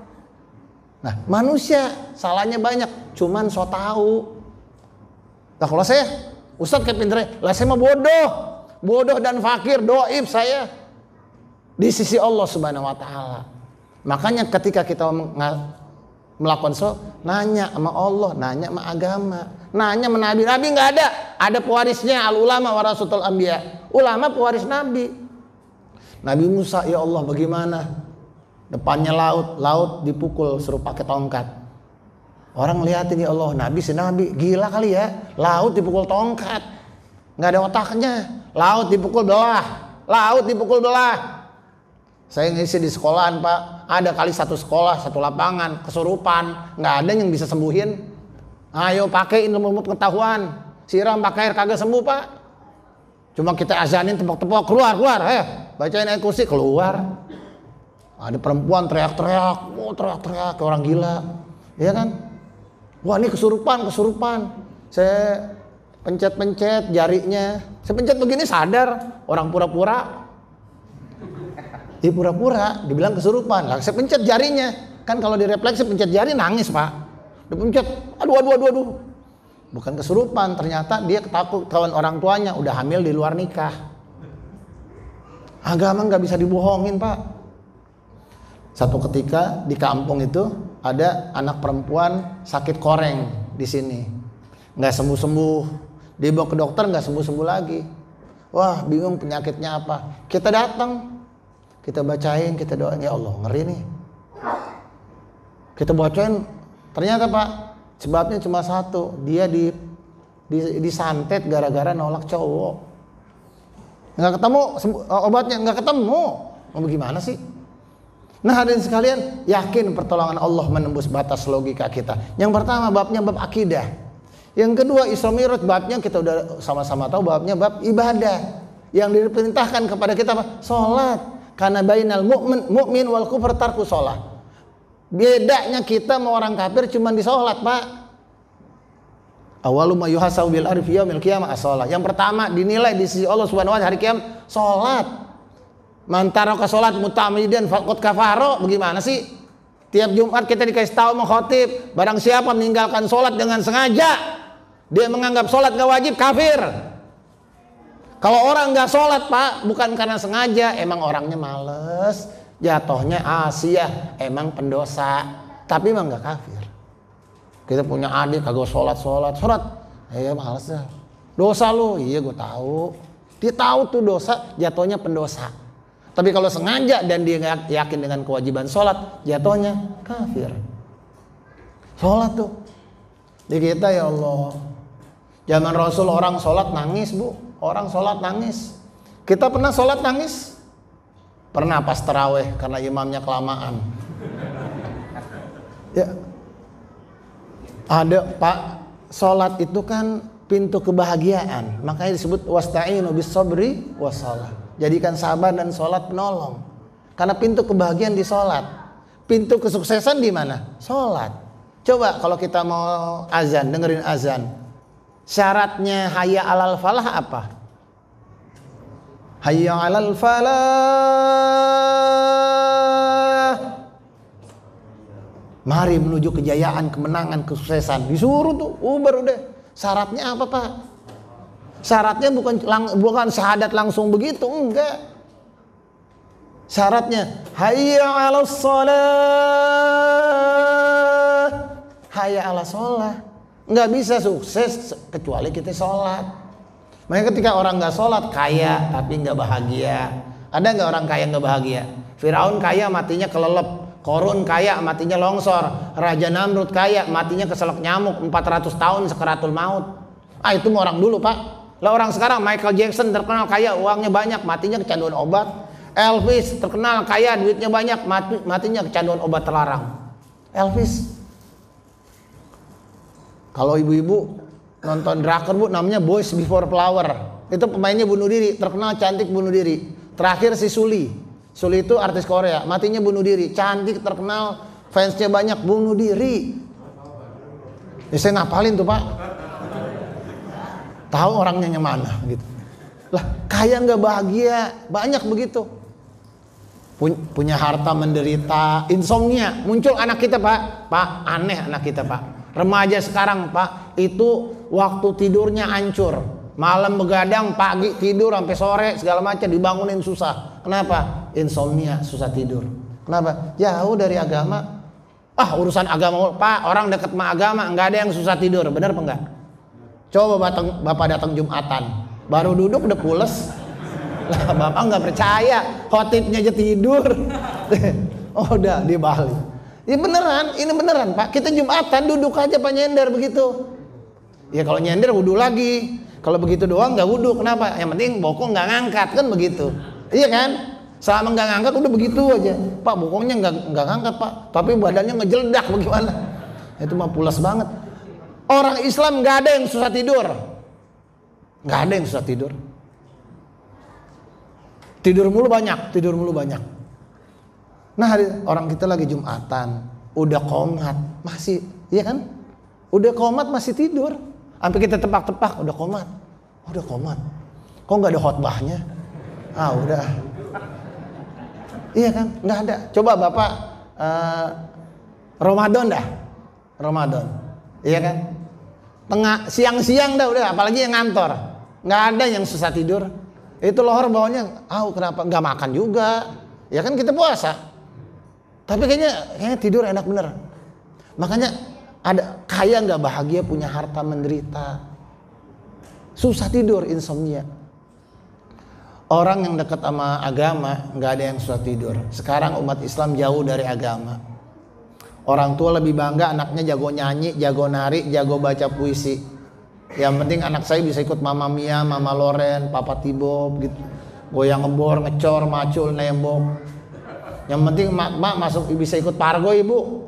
Nah, manusia salahnya banyak, cuman so tahu. Nah, kalau saya Ustadz kayak pinter, lah saya mah bodoh dan fakir, doib saya di sisi Allah Subhanahu wa taala. Makanya ketika kita melakukan nanya sama Allah, nanya sama agama, nanya sama nabi. Nabi nggak ada pewarisnya. Al ulama warasatul anbiya. Ulama pewaris nabi. Nabi Musa, ya Allah bagaimana? Depannya laut dipukul suruh pakai tongkat. Orang lihatin, ya Allah, nabi si nabi, gila kali ya, laut dipukul tongkat, nggak ada otaknya, laut dipukul belah. Saya ngisi di sekolahan Pak, ada kali satu sekolah, satu lapangan, kesurupan, nggak ada yang bisa sembuhin. Ayo pakai ilmu pengetahuan, siram pakai air kagak sembuh Pak. Cuma kita azanin tepok-tepok, keluar, bacain ayat kursi, keluar. Ada perempuan teriak-teriak, kayak orang gila, ya kan? Wah ini kesurupan. Saya pencet jarinya. Saya pencet begini sadar. Orang pura-pura. Dia pura-pura, dibilang kesurupan. Lah saya pencet jarinya. Kan kalau direfleksi pencet jari nangis Pak. Dipencet, aduh. Bukan kesurupan, ternyata dia ketahuan orang tuanya udah hamil di luar nikah. Agama nggak bisa dibohongin Pak. Satu ketika di kampung itu ada anak perempuan sakit koreng di sini, nggak sembuh, dibawa ke dokter nggak sembuh lagi. Wah bingung penyakitnya apa? Kita datang, kita bacain, kita doain, ya Allah ngeri nih. Kita bacain, ternyata Pak sebabnya cuma satu, dia disantet gara-gara nolak cowok. Nggak ketemu obatnya, nggak ketemu. Mau gimana sih? Nah hadirin sekalian, yakin pertolongan Allah menembus batas logika kita. Yang pertama babnya bab akidah. Yang kedua Isra Mi'raj babnya kita udah sama-sama tahu, babnya bab ibadah. Yang diperintahkan kepada kita apa? Salat. Karena bainal mu'min wal kufur tarku shalah. Bedanya kita sama orang kafir cuma di salat Pak. Awalu ma yuhasabu bil arfi yaumil qiyamah as-shalah. Yang pertama dinilai di sisi Allah Subhanahu wa taala hari kiamat salat. Mantaraka sholat muta'ammidan faqad kafaro. Bagaimana sih? Tiap Jumat kita dikasih tahu mengkhotib, barang siapa meninggalkan sholat dengan sengaja, dia menganggap sholat gak wajib, kafir. Kalau orang gak sholat Pak, bukan karena sengaja, emang orangnya males, Jatohnya Asia emang pendosa, tapi emang nggak kafir. Kita punya adik kagak sholat, ya males dah. Dosa lu, iya gue tahu. Dia tahu tuh dosa, jatuhnya pendosa. Tapi kalau sengaja dan dia nggak yakin dengan kewajiban sholat, jatuhnya kafir. Sholat tuh di kita ya Allah. Zaman Rasul orang sholat nangis bu, orang sholat nangis. Kita pernah sholat nangis? Pernah pas taraweh karena imamnya kelamaan. Ya. Ada Pak, sholat itu kan pintu kebahagiaan. Makanya disebut wasta'inu bis sabri wassalah. Jadikan sabar dan sholat penolong. Karena pintu kebahagiaan di sholat. Pintu kesuksesan di mana? Sholat. Coba kalau kita mau azan, dengerin azan. Syaratnya hayya alal falah apa? Hayya alal falah. Mari menuju kejayaan, kemenangan, kesuksesan. Disuruh tuh, baru deh. Syaratnya apa Pak? Syaratnya bukan syahadat langsung begitu, enggak. Syaratnya hayya 'alas shalah. Hayya 'alas shalah. Enggak bisa sukses kecuali kita sholat. Makanya ketika orang enggak sholat kaya tapi enggak bahagia. Ada enggak orang kaya enggak bahagia? Firaun kaya matinya kelelep. Korun kaya matinya longsor. Raja Namrud kaya matinya keselak nyamuk 400 tahun sekaratul maut. Itu mau orang dulu Pak. Lah orang sekarang Michael Jackson terkenal kaya, uangnya banyak, matinya kecanduan obat. Elvis terkenal kaya, duitnya banyak, matinya kecanduan obat terlarang. Elvis. Kalau ibu-ibu nonton drakor bu, namanya Boys Before Flower. Itu pemainnya bunuh diri, terkenal cantik bunuh diri. Terakhir si Suli. Suli itu artis Korea, matinya bunuh diri, cantik, terkenal, fansnya banyak, bunuh diri. Ya saya ngapalin tuh Pak. Tahu orangnya yang mana gitu. Lah kaya nggak bahagia, banyak begitu. Punya harta menderita, insomnia. Muncul anak kita Pak. Pak, aneh anak kita Pak. Remaja sekarang Pak, itu waktu tidurnya hancur. Malam begadang, pagi tidur sampai sore segala macam, dibangunin susah. Kenapa? Insomnia, susah tidur. Kenapa? Jauh dari agama. Urusan agama Pak, orang dekat sama agama nggak ada yang susah tidur, benar apa enggak? Coba Bapak datang Jumatan, baru duduk udah pules. Lah Bapak nggak percaya, khotibnya aja tidur. Udah di Bali. Ya beneran, ini beneran Pak. Kita Jumatan duduk aja Pak nyender begitu. Ya kalau nyender wudhu lagi. Kalau begitu doang nggak wudhu, kenapa? Yang penting bokong nggak ngangkat kan begitu. Iya kan? Selama nggak ngangkat udah begitu aja. Pak bokongnya nggak ngangkat Pak, tapi badannya ngejeledak bagaimana? Itu mah pulas banget. Orang Islam nggak ada yang susah tidur, nggak ada yang susah tidur. Tidur mulu banyak. Nah orang kita lagi Jumatan, udah qomat masih, iya kan? Udah qomat masih tidur. Sampai kita tepak-tepak, udah qomat. Kok nggak ada khotbahnya? Udah. Iya kan? Nggak ada. Coba Bapak Ramadan dah. Iya kan? Siang-siang dah udah, apalagi yang ngantor. Nggak ada yang susah tidur. Itu lohor bawahnya, kenapa? Nggak makan juga. Ya kan kita puasa. Tapi kayaknya tidur enak bener. Makanya ada kaya nggak bahagia, punya harta menderita, susah tidur, insomnia. Orang yang dekat sama agama nggak ada yang susah tidur. Sekarang umat Islam jauh dari agama. Orang tua lebih bangga anaknya jago nyanyi, jago nari, jago baca puisi. Yang penting anak saya bisa ikut Mama Mia, Mama Loren, Papa Tibob gitu. Goyang ngebor, ngecor, macul, nembok. Yang penting mak masuk bisa ikut pargo ibu.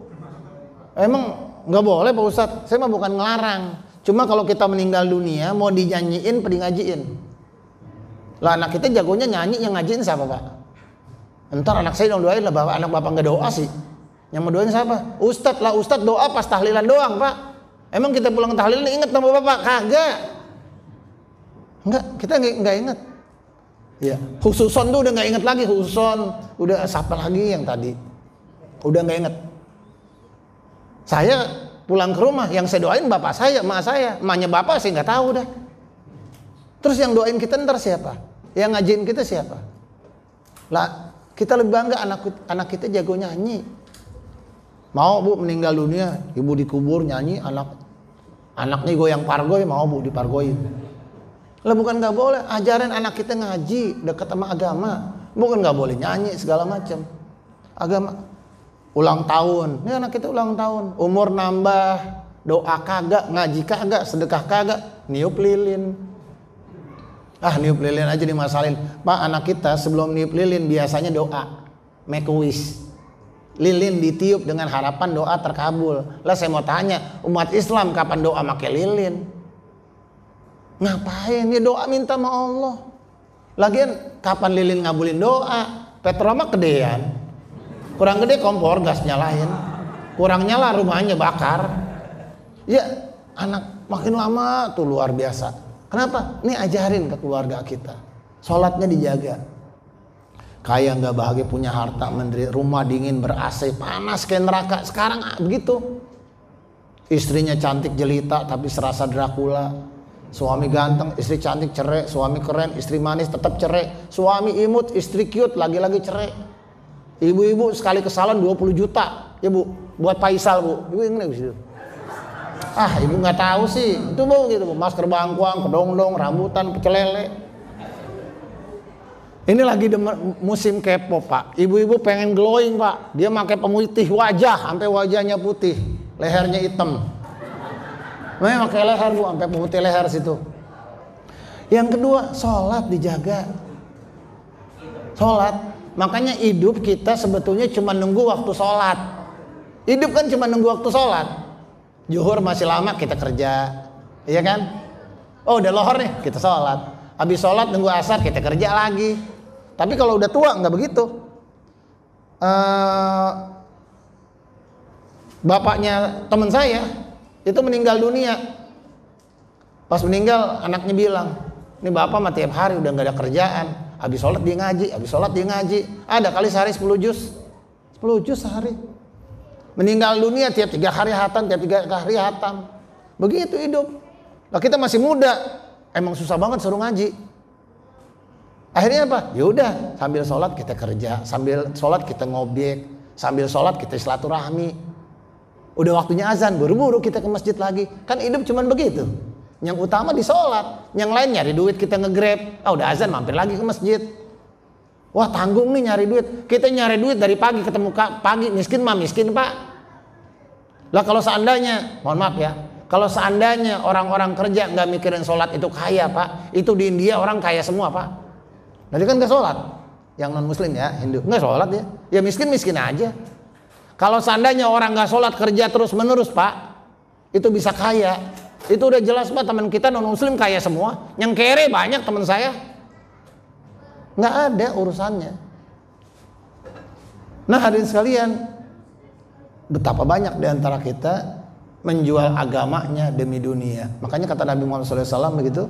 Emang nggak boleh Pak Ustadz, saya mah bukan ngelarang. Cuma kalau kita meninggal dunia mau dinyanyiin, ngajiin. Lah anak kita jagonya nyanyi, yang ngajiin siapa Pak? Ntar anak saya dong doain lah, anak bapak nggak doa sih. Yang mau doain siapa? Ustadz lah, Ustadz doa pas tahlilan doang Pak. Emang kita pulang tahlilan inget nama bapak? Kagak. Enggak, kita nggak inget. Ya, khususon tuh udah nggak inget lagi, khususon. Udah siapa lagi yang tadi? Udah nggak inget. Saya pulang ke rumah, yang saya doain bapak saya, emak saya. Emaknya bapak saya nggak tahu dah. Terus yang doain kita ntar siapa? Yang ngajiin kita siapa? Lah Kita lebih bangga anak kita jago nyanyi. Mau bu meninggal dunia, ibu dikubur nyanyi, anaknya goyang pargoy, mau bu dipargoyin. Lah bukan nggak boleh, ajarin anak kita ngaji, dekat sama agama. Bukan nggak boleh nyanyi segala macam. Agama. Ulang tahun, ini anak kita ulang tahun, umur nambah, doa kagak, ngaji kagak, sedekah kagak, niup lilin. Niup lilin aja dimasalin. Pak, anak kita sebelum niup lilin biasanya doa, make a wish. Lilin ditiup dengan harapan doa terkabul. Lah saya mau tanya, umat Islam kapan doa make lilin? Ngapain? Ya doa minta sama Allah. Lagian kapan lilin ngabulin doa? Petroma kedean. Kurang gede kompor gas nyalain, kurang nyala rumahnya bakar. Ya anak makin lama tuh luar biasa. Kenapa? Ini ajarin ke keluarga kita, sholatnya dijaga. Kaya nggak bahagia punya harta, rumah dingin ber AC, panas kayak neraka. Sekarang begitu. Istrinya cantik jelita tapi serasa Dracula. Suami ganteng, istri cantik cerai. Suami keren, istri manis tetap cerai. Suami imut, istri cute, lagi-lagi cerai. Ibu-ibu sekali ke salon 20 juta ya bu, buat Faisal bu. Ibu ini gitu. Ibu nggak tahu sih itu bu gitu bu. Masker bangkuang, kedongdong, rambutan, pecel lele. Ini lagi musim K-pop pak. Ibu-ibu pengen glowing pak. Dia pakai pemutih wajah sampai wajahnya putih, lehernya hitam. Memang pakai leher bu, sampai pemutih leher situ. Yang kedua, sholat dijaga. Sholat. Makanya hidup kita sebetulnya cuma nunggu waktu sholat. Hidup kan cuma nunggu waktu sholat. Zuhur masih lama kita kerja, iya kan? Oh udah lohor nih kita sholat. Habis sholat nunggu asar kita kerja lagi. Tapi kalau udah tua nggak begitu. Bapaknya teman saya itu meninggal dunia. Pas meninggal anaknya bilang, ini bapak mah tiap hari udah nggak ada kerjaan. Habis sholat dia ngaji, habis sholat dia ngaji. Ada kali sehari 10 juz. 10 juz sehari. Meninggal dunia tiap 3 hari hatam, tiap 3 hari hatam. Begitu hidup. Nah kita masih muda, emang susah banget suruh ngaji. Akhirnya apa? Ya udah, sambil sholat kita kerja, sambil sholat kita ngobek, sambil sholat kita silaturahmi. Udah waktunya azan, buru-buru kita ke masjid lagi. Kan hidup cuman begitu. Yang utama di sholat, yang lain nyari duit kita nge-grab. Udah azan mampir lagi ke masjid. Wah tanggung nih nyari duit. Kita nyari duit dari pagi ketemu pagi, miskin mah miskin pak. Lah kalau seandainya, mohon maaf ya, kalau seandainya orang-orang kerja nggak mikirin sholat itu kaya pak, itu di India orang kaya semua pak. Nanti kan nggak sholat, yang non muslim ya Hindu nggak sholat ya, ya miskin aja. Kalau seandainya orang nggak sholat kerja terus menerus pak, itu bisa kaya. Itu udah jelas pak, teman kita non muslim kaya semua. Yang kere banyak teman saya, nggak ada urusannya. Nah hadirin sekalian, betapa banyak diantara kita menjual agamanya demi dunia. Makanya kata Nabi Muhammad SAW begitu,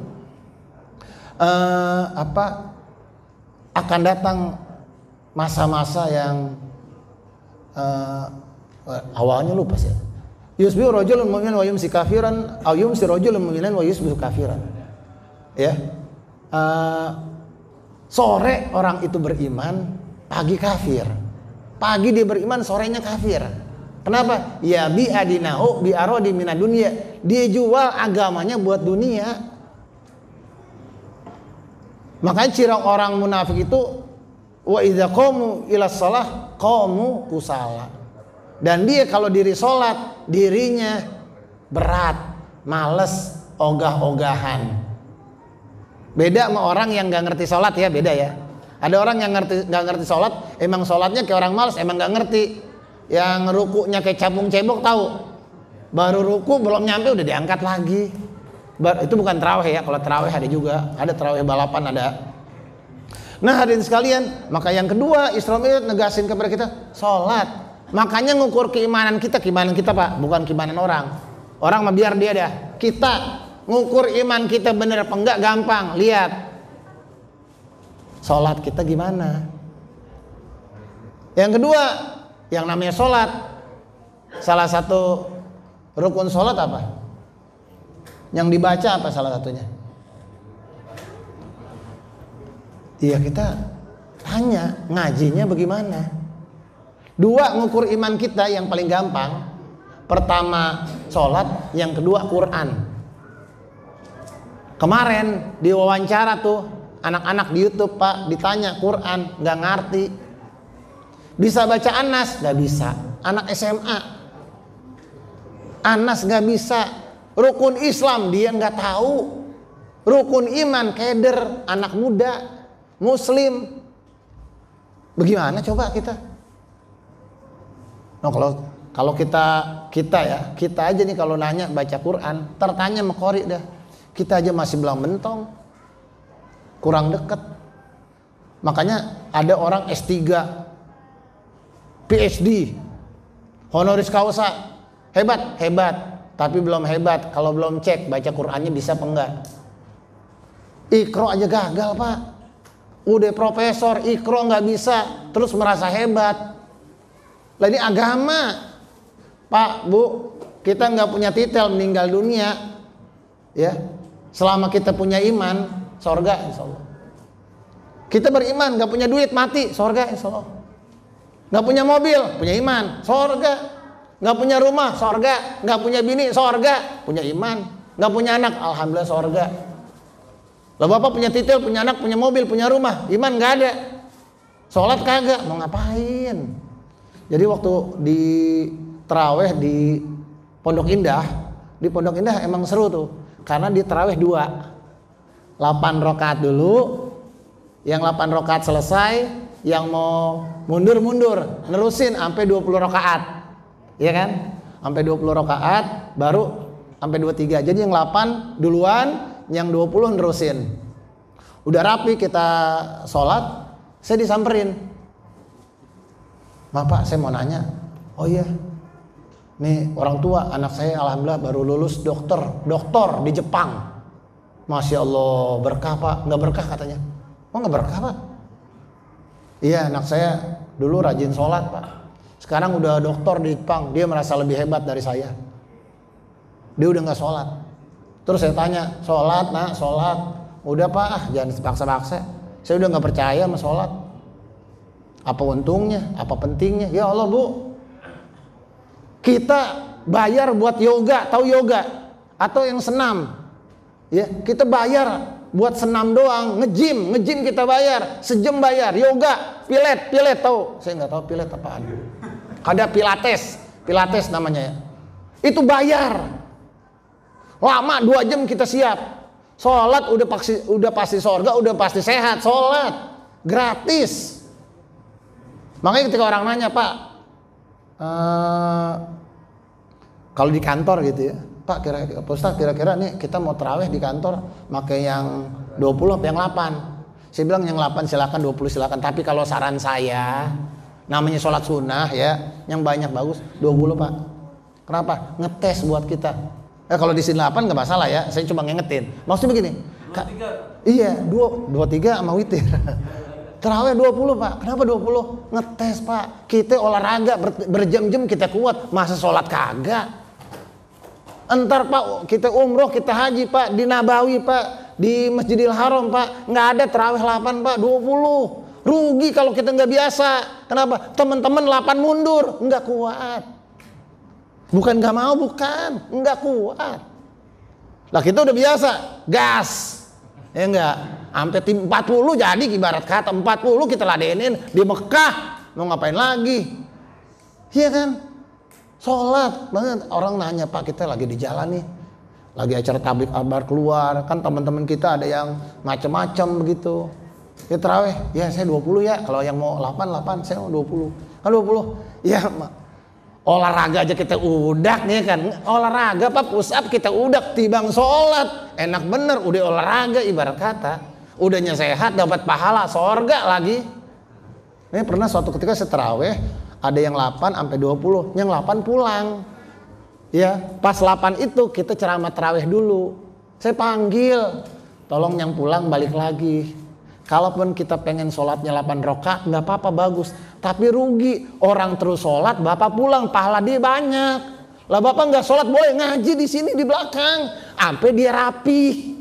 akan datang masa-masa yang awalnya lupa sih. Yusbihu rajulun mu'minan wa yumsi kafiran, aw yumsi rajulun mu'minan wa yusbihu kafiran. Ya. Sore orang itu beriman, pagi kafir. Pagi dia beriman, sorenya kafir. Kenapa? Ya bi'adinahu bi'aradi minad dunya. Dia jual agamanya buat dunia. Makanya ciri orang munafik itu wa idza qamu ila shalah qamu kusala. Dan dia kalau diri sholat, dirinya berat, males, ogah-ogahan. Beda sama orang yang nggak ngerti sholat ya, beda ya. Ada orang yang nggak ngerti sholat, emang sholatnya kayak orang males, emang nggak ngerti. Yang rukunya kayak cabung cebok tahu. Baru ruku belum nyampe udah diangkat lagi. Itu bukan terawih ya, kalau terawih ada juga, ada terawih balapan ada. Nah hadirin sekalian, maka yang kedua Islam itu negasin kepada kita sholat. Makanya ngukur keimanan kita pak, bukan keimanan orang. Orang mah biar dia dah. Kita ngukur iman kita bener apa enggak gampang. Lihat sholat kita gimana. Yang kedua, yang namanya sholat, salah satu rukun sholat apa? Yang dibaca apa salah satunya? Iya kita Tanya, ngajinya bagaimana? Dua, ngukur iman kita yang paling gampang. Pertama sholat, yang kedua Quran. Kemarin di wawancara tuh anak-anak di YouTube, Pak, ditanya Quran, nggak ngerti. Bisa baca Anas? Nggak bisa. Anak SMA. Anas nggak bisa. Rukun Islam dia nggak tahu. Rukun iman keder, anak muda, Muslim. Bagaimana coba kita? Nah, kalau kita aja nih kalau nanya baca Quran, tertanya sama qori dah. Kita aja masih belang mentong. Kurang deket. Makanya ada orang S3, PhD, honoris causa. Hebat, tapi belum hebat kalau belum cek baca Qurannya bisa apa enggak. Iqro aja gagal, Pak. Udah profesor, Iqro nggak bisa, terus merasa hebat. Lah ini agama, Pak, Bu. Kita nggak punya titel meninggal dunia, ya. Selama kita punya iman, sorga insya Allah. Kita beriman, nggak punya duit mati, sorga insya Allah. Nggak punya mobil, punya iman, sorga. Nggak punya rumah, sorga. Nggak punya bini, sorga. Punya iman. Nggak punya anak, alhamdulillah sorga. Lah bapak punya titel, punya anak, punya mobil, punya rumah, iman nggak ada, sholat kagak, mau ngapain? Jadi waktu di taraweh di Pondok Indah emang seru tuh, karena di taraweh 8 rakaat dulu, yang 8 rakaat selesai, yang mau mundur nerusin sampai 20 rakaat, ya kan? Sampai 20 rakaat, baru sampai 23. Jadi yang 8 duluan, yang 20 nerusin. Udah rapi kita sholat, saya disamperin. Bapak, saya mau nanya. Oh iya, nih orang tua anak saya alhamdulillah baru lulus doktor di Jepang. Masya Allah, berkah Pak. Nggak berkah katanya. Oh nggak berkah Pak? Iya, anak saya dulu rajin sholat Pak. Sekarang udah doktor di Jepang, dia merasa lebih hebat dari saya. Dia udah nggak sholat. Terus saya tanya, sholat nak, sholat. Udah Pak, jangan dipaksa-paksa. Saya udah nggak percaya sama sholat. Apa untungnya, apa pentingnya? Ya Allah Bu, kita bayar buat yoga, tahu yoga? Atau yang senam, ya kita bayar buat senam doang, nge-gym kita bayar, sejam bayar. Yoga, pilet tahu? Saya nggak tahu pilet apaan. Ada pilates namanya ya. Itu bayar. Lama 2 jam kita siap. Sholat udah pasti sorga, udah pasti sehat. Sholat gratis. Makanya ketika orang nanya, Pak, kalau di kantor gitu ya, Pak, kira-kira nih kita mau taraweh di kantor, pakai yang 20 apa yang 8? Saya bilang yang 8 silakan, 20 silakan. Tapi kalau saran saya, namanya sholat sunnah ya, yang banyak bagus 20 Pak. Kenapa? Ngetes buat kita. Kalau di sini 8 nggak masalah ya, saya cuma ngingetin. Maksudnya begini, 23. Iya, 23 sama witir. Tarawih 20 Pak, kenapa 20? Ngetes Pak, kita olahraga berjam-jam kita kuat, masa sholat kagak? Entar Pak, kita umroh, kita haji Pak, di Nabawi Pak, di Masjidil Haram Pak, nggak ada tarawih 8 Pak, 20. Rugi kalau kita nggak biasa. Kenapa? Teman-teman 8 mundur, nggak kuat. Bukan nggak mau, nggak kuat. Lah kita udah biasa, gas, ya enggak. Sampai tim 40 jadi ibarat kata 40 kita ladenin di Mekah, mau ngapain lagi? Iya kan? Sholat banget. Orang nanya, Pak kita lagi di jalan nih, lagi acara tablik akbar keluar, kan teman-teman kita ada yang macam-macam begitu. Ya tarawih, ya saya 20 ya. Kalau yang mau 8 saya mau 20. Kan 20, ya olahraga aja kita udah nih kan, olahraga Pak, push up kita udah tibang sholat, enak bener, udah olahraga ibarat kata, udahnya sehat dapat pahala sorga lagi. Ini pernah suatu ketika saya tarawih, ada yang 8 sampai 20, yang 8 pulang, ya pas 8 itu kita ceramah tarawih dulu, saya panggil, tolong yang pulang balik lagi. Kalaupun kita pengen sholatnya 8 rakaat nggak apa-apa bagus, tapi rugi orang terus sholat bapak pulang pahala dia banyak. Lah bapak nggak sholat boleh ngaji di sini di belakang, sampai dia rapi.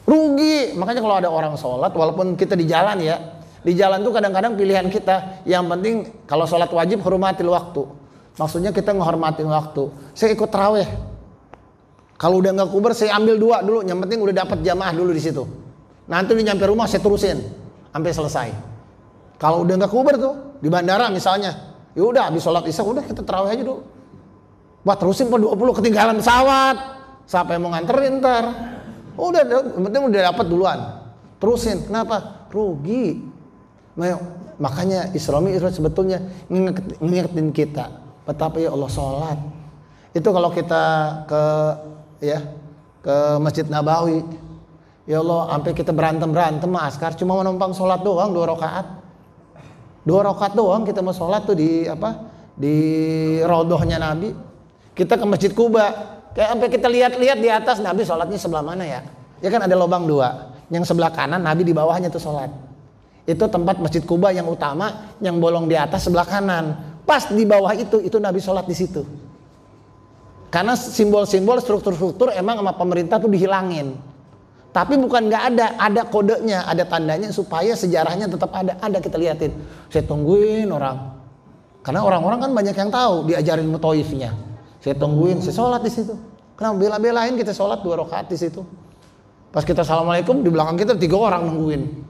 Rugi. Makanya kalau ada orang sholat walaupun kita di jalan ya, Di jalan tuh kadang-kadang pilihan kita. Yang penting kalau sholat wajib hormatil waktu. Maksudnya kita menghormatin waktu. Saya ikut tarawih. Kalau udah nggak kuber saya ambil 2 dulu. Yang penting udah dapat jamaah dulu di situ. Nanti udah nyampe rumah saya terusin sampai selesai. Kalau udah nggak kuber tuh di bandara misalnya, ya udah habis sholat isya udah kita tarawih aja dulu. Wah terusin po 20 ketinggalan pesawat. Siapa yang mau nganterin ntar? Udah, yang penting udah dapat duluan. Terusin. Kenapa? Rugi. Makanya Isra Mi'raj sebetulnya ngingetin kita betapa ya Allah sholat. Itu kalau kita ke Masjid Nabawi, ya Allah sampai kita berantem askar cuma menumpang sholat doang 2 rakaat. 2 rakaat doang kita mau sholat tuh di raudhahnya Nabi. Kita ke Masjid Kuba, kayak sampai kita lihat-lihat di atas Nabi sholatnya sebelah mana ya? Ya kan ada lubang 2. Yang sebelah kanan Nabi di bawahnya tuh sholat. Itu tempat Masjid Kuba yang utama, yang bolong di atas sebelah kanan. Pas di bawah itu Nabi sholat di situ. Karena simbol-simbol struktur-struktur emang sama pemerintah tuh dihilangin. Tapi bukan nggak ada kodenya, ada tandanya supaya sejarahnya tetap ada kita liatin. Saya tungguin orang. Karena orang-orang kan banyak yang tahu diajarin mutoifnya. Saya tungguin, saya sholat di situ. Kenapa bela-belain kita sholat 2 rakaat di situ. Pas kita assalamualaikum di belakang kita 3 orang nungguin.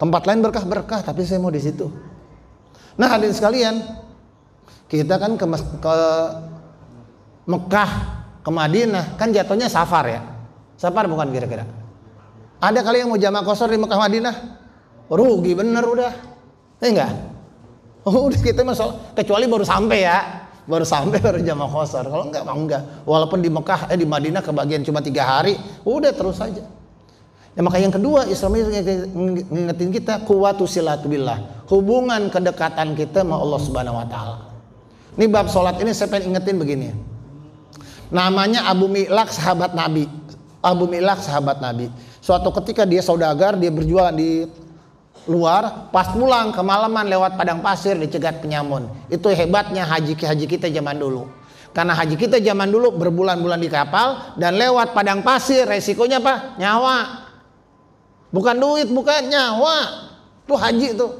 Tempat lain berkah-berkah, tapi saya mau di situ. Nah, hadirin sekalian, kita kan ke Mekah, ke Madinah, kan jatuhnya safar ya. Safar bukan kira-kira. Ada kali yang mau jamaah qashar di Mekah Madinah? Rugi bener udah. Enggak. Udah kita masalah kecuali baru sampai ya. Baru jamaah qashar. Kalau enggak. Walaupun di Mekah di Madinah kebagian cuma 3 hari, udah terus saja. Ya maka yang kedua Islam ngingetin kita quwwatu silatubillah, hubungan kedekatan kita sama Allah Subhanahu wa taala. Ini bab salat ini saya pengen ingetin begini. Namanya Abu Milak sahabat Nabi. Abu Milak sahabat Nabi. Suatu ketika dia saudagar, dia berjualan di luar, pas pulang kemalaman lewat padang pasir dicegat penyamun. Itu hebatnya haji kita zaman dulu. Karena haji kita zaman dulu berbulan-bulan di kapal dan lewat padang pasir, resikonya apa? Nyawa. Bukan duit, bukan nyawa. Tuh haji tuh.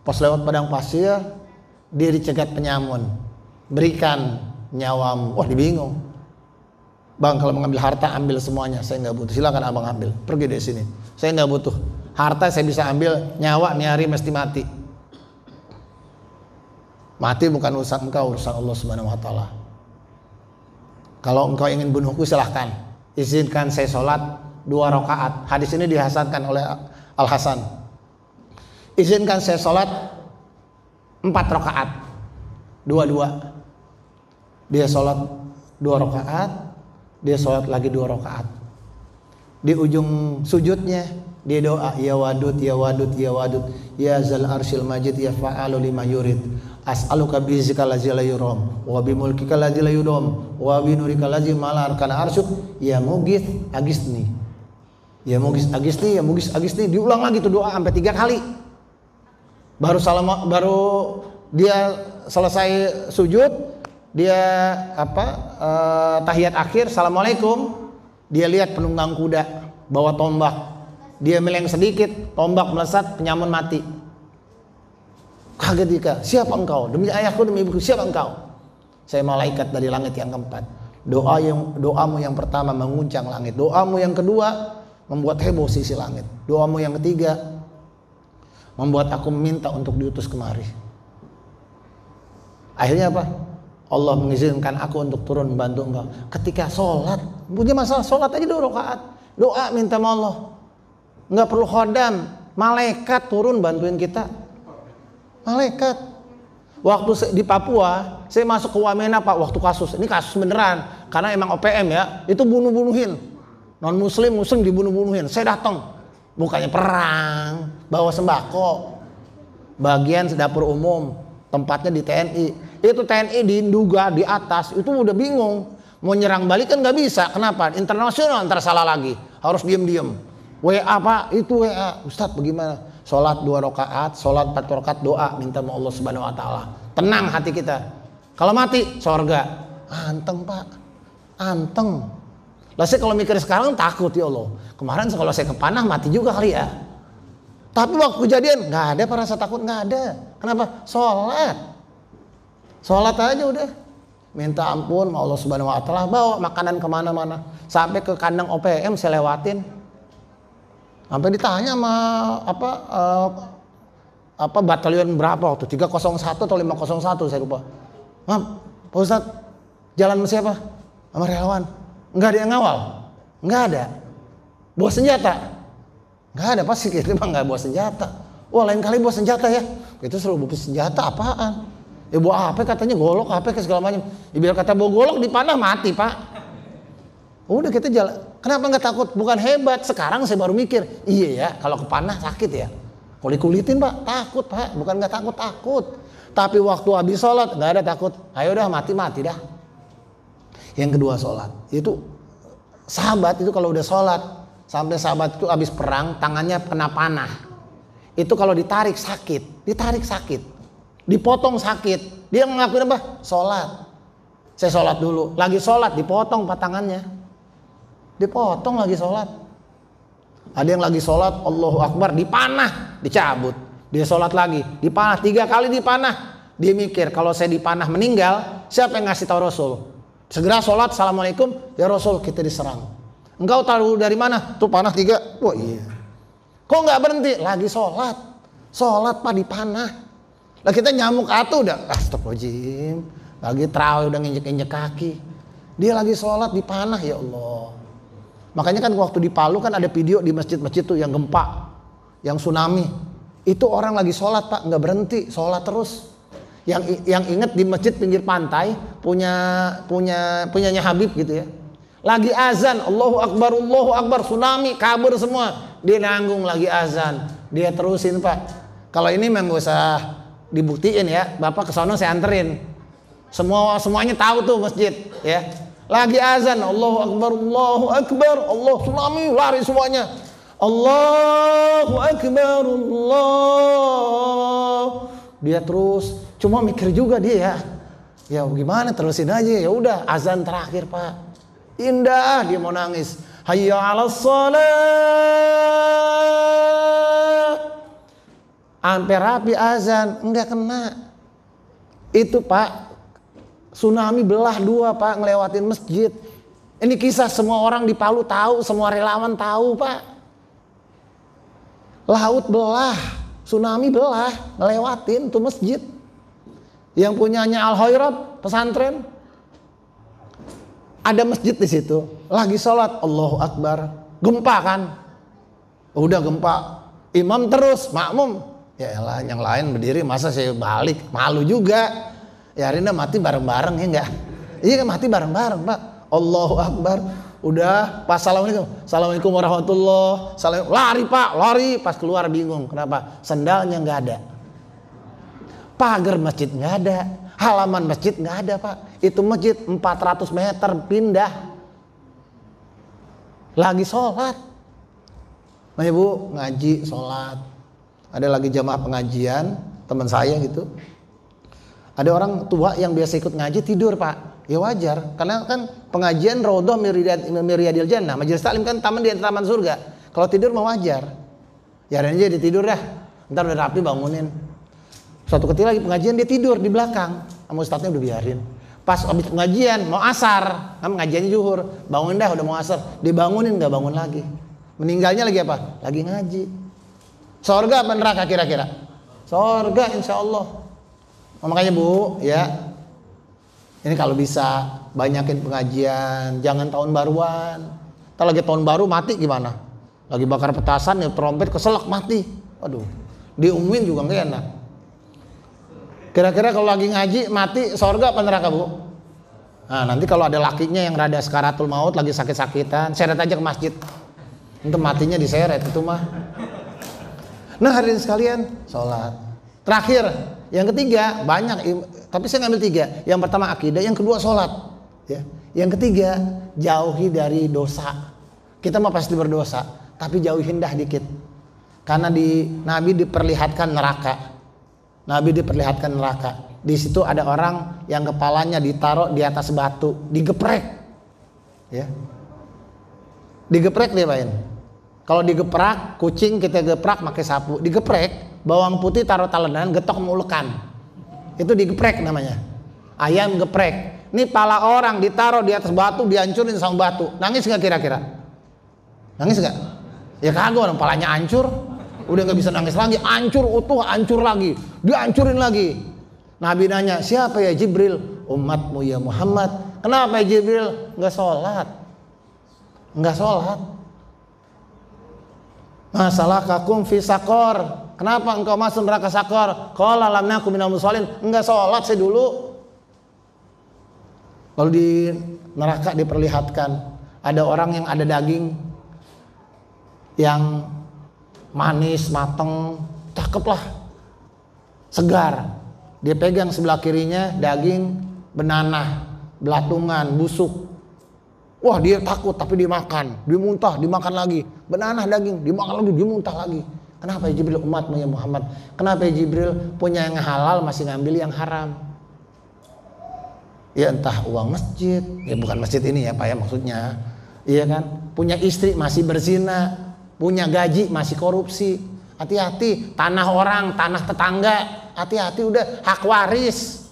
Pas lewat padang pasir, dia dicegat penyamun. Berikan nyawamu. Wah, dibingung. Bang, kalau mengambil harta ambil semuanya. Saya nggak butuh. Silakan abang ambil. Pergi dari sini. Saya nggak butuh. Harta saya bisa ambil. Nyawa nih hari mesti mati. Mati bukan urusan engkau, urusan Allah Subhanahu wa taala. Kalau engkau ingin bunuhku silahkan. Izinkan saya sholat 2 rakaat. Hadis ini dihasankan oleh Al Hasan. Izinkan saya sholat 4 rakaat. 2-2. Dia sholat 2 rakaat. Dia sholat lagi 2 rakaat. Di ujung sujudnya dia doa, ya wadud, ya wadud, ya wadud, ya zal arsyil majid, ya fa'alu lima yurid. As'aluka bizika lazi la yuram, wa bimulkika lazi la yudom, wa binurika lazi malar kana arsyuk, ya mugis agisni. Ya mugis agisni, ya mugis agisni. Diulang lagi tuh doa sampai 3 kali. Baru dia selesai sujud, dia tahiyat akhir, assalamualaikum. Dia lihat penunggang kuda bawa tombak. Dia meleng sedikit, tombak melesat, penyamun mati. Kaget dia, siapa engkau? Demi ayahku, demi ibuku, siapa engkau? Saya malaikat dari langit yang keempat. Doamu yang pertama menguncang langit. Doamu yang kedua membuat heboh sisi langit. Doamu yang ketiga membuat aku meminta untuk diutus kemari. Akhirnya apa? Allah mengizinkan aku untuk turun membantu engkau. Ketika sholat, punya masalah sholat aja 2 rakaat. Doa minta sama Allah. Nggak perlu khodam, malaikat turun bantuin kita. Malaikat. Waktu di Papua, saya masuk ke Wamena Pak, waktu kasus. Ini kasus beneran, karena emang OPM ya, itu bunuh-bunuhin. Non muslim dibunuh-bunuhin. Saya datang, bukannya perang, bawa sembako. Bagian dapur umum, tempatnya di TNI. Itu TNI diduga di atas, itu udah bingung. Mau nyerang balik kan nggak bisa. Kenapa? Internasional ntar salah lagi. Harus diem-diem. WA Pak, itu WA. Ustadz bagaimana? Sholat 2 rakaat, sholat 4 rakaat, doa minta sama Allah Subhanahu wa taala. Tenang hati kita. Kalau mati, sorga. Anteng Pak, anteng. Lah saya kalau mikir sekarang takut ya Allah. Kemarin kalau saya kepanah mati juga kali ya. Tapi waktu kejadian nggak ada rasa takut, nggak ada. Kenapa? Sholat aja udah. Minta ampun sama Allah Subhanahu Wa Taala, bawa makanan kemana-mana. Sampai ke kandang OPM saya lewatin. Sampai ditanya sama apa batalion berapa waktu 301 atau 501 saya lupa. Pak Ustadz, jalan sama siapa? Sama relawan. Nggak ada yang ngawal, nggak ada. Bawa senjata, nggak ada. Pasti kita mah nggak bawa senjata. Wah, lain kali bawa senjata ya. Itu suruh bawa senjata apaan? Ya bawa HP katanya, golok HP ke segala macam. Ya, biar kata bawa golok dipanah mati pak. Udah kita jalan. Kenapa nggak takut? Bukan hebat. Sekarang saya baru mikir. Iya ya, kalau kepanah sakit ya. Kalau dikulitin pak, takut pak. Bukan nggak takut. Tapi waktu habis sholat nggak ada takut. Ayo dah mati dah. Yang kedua sholat. Itu sahabat itu kalau udah sholat sampai sahabat itu habis perang tangannya kena panah. Itu kalau ditarik sakit. Dipotong sakit. Dia ngakuin apa? Sholat. Saya sholat dulu. Lagi sholat dipotong tangannya. Dipotong lagi sholat. Ada yang lagi sholat, Allahu Akbar, dipanah, dicabut. Dia sholat lagi, dipanah, 3 kali dipanah. Dia mikir, kalau saya dipanah meninggal, siapa yang ngasih tahu Rasul? Segera sholat, Assalamualaikum, ya Rasul, kita diserang. Engkau tahu dari mana? Tuh panah 3. Wah iya. Kok nggak berhenti? Lagi sholat. Sholat pak dipanah. Lah kita nyamuk atuh udah, astagfirullahaladzim. Lagi terawih udah nginjek-injek kaki. Dia lagi sholat dipanah, ya Allah. Makanya kan waktu di Palu kan ada video di masjid-masjid tuh yang gempa, yang tsunami. Itu orang lagi sholat pak, nggak berhenti, sholat terus. Yang inget di masjid pinggir pantai punyanya Habib gitu ya. Lagi azan, Allahu Akbar, tsunami, kabur semua. Dia nanggung lagi azan, dia terusin pak. Kalau ini memang gak usah dibuktiin ya, bapak kesono saya anterin. Semuanya tahu tuh masjid ya. Lagi azan, Allahu Akbar, Allah, tsunami, lari semuanya. Allahu Akbar, Allah. Dia terus, cuma mikir juga dia ya. Ya gimana, terusin aja. Ya udah, azan terakhir pak. Indah, dia mau nangis. Hayya 'alas shalah. Sampai rapi azan, enggak kena. Itu pak, tsunami belah 2 pak, ngelewatin masjid. Ini kisah semua orang di Palu tahu, semua relawan tahu pak. Laut belah, tsunami belah, ngelewatin tuh masjid. Yang punyanya Al Hoirot pesantren, ada masjid di situ. Lagi sholat, Allahu Akbar, gempa kan? Udah gempa, imam terus, makmum. Ya elah, yang lain berdiri, masa saya balik, malu juga. Ya Rina mati bareng-bareng ya enggak? Iya kan mati bareng-bareng pak. Allahu Akbar. Udah pas Assalamualaikum warahmatullah. Lari pak, lari. Pas keluar bingung. Kenapa? Sendalnya nggak ada. Pagar masjid nggak ada. Halaman masjid nggak ada pak. Itu masjid 400 meter pindah. Lagi sholat. Nah ibu ngaji sholat. Ada lagi jamaah pengajian. Teman saya gitu. Ada orang tua yang biasa ikut ngaji tidur pak. Ya wajar, karena kan pengajian Raudhah Miryadil Jannah, majelis taklim kan taman di taman surga. Kalau tidur mau wajar. Ya aja dia tidur dah. Ntar udah rapi bangunin. Suatu ketika lagi pengajian dia tidur di belakang. Sama ustadznya udah biarin. Pas habis pengajian mau asar, kan pengajiannya zuhur. Bangun dah udah mau asar. Dibangunin nggak bangun lagi. Meninggalnya lagi apa? Lagi ngaji. Sorga apa neraka kira-kira? Sorga insya Allah. Makanya bu, ya ini kalau bisa banyakin pengajian, jangan tahun baruan. Ntar lagi tahun baru mati gimana? Lagi bakar petasan, ya trompet keselak mati. Waduh, diumumin juga nggak enak. Kira-kira kalau lagi ngaji mati, sorga apa neraka bu? Nah nanti kalau ada lakinya yang rada sekaratul maut, lagi sakit-sakitan, seret aja ke masjid. Untuk matinya diseret itu mah. Nah hadirin sekalian, sholat. Terakhir, yang ketiga banyak, tapi saya ngambil 3. Yang pertama akidah, yang kedua sholat. Ya. Yang ketiga jauhi dari dosa. Kita mah pasti berdosa, tapi jauhin dah dikit. Karena Nabi diperlihatkan neraka. Nabi diperlihatkan neraka. Di situ ada orang yang kepalanya ditaruh di atas batu, digeprek. Ya. Digeprek dia main. Kalau digeprak, kucing kita geprak pakai sapu, digeprek, bawang putih taruh talenan, getok mulukan. Itu digeprek namanya. Ayam geprek. Ini pala orang ditaruh di atas batu, dihancurin sama batu. Nangis nggak kira-kira? Nangis nggak? Ya kagak, orang palanya hancur. Udah nggak bisa nangis lagi, hancur utuh, hancur lagi, dihancurin lagi. Nabi nanya, siapa ya Jibril? Umatmu ya Muhammad. Kenapa ya Jibril? Nggak sholat. Nggak sholat. Masalah kakum fi sakor. Kenapa engkau masuk neraka sakor? Qala lam nakum minal musholin. Enggak sholat saya dulu. Lalu di neraka diperlihatkan ada orang yang ada daging yang manis, mateng, cakep lah, segar. Dia pegang sebelah kirinya daging benanah, belatungan, busuk. Wah dia takut tapi dia makan, dia muntah, dimakan lagi. Benanah daging, dimakan lagi, dia muntah lagi. Kenapa ya Jibril umatmu ya Muhammad? Kenapa ya Jibril punya yang halal masih ngambil yang haram? Ya entah uang masjid, ya bukan masjid ini ya Pak ya maksudnya. Iya kan? Punya istri masih berzina, punya gaji masih korupsi. Hati-hati, tanah orang, tanah tetangga, hati-hati udah hak waris.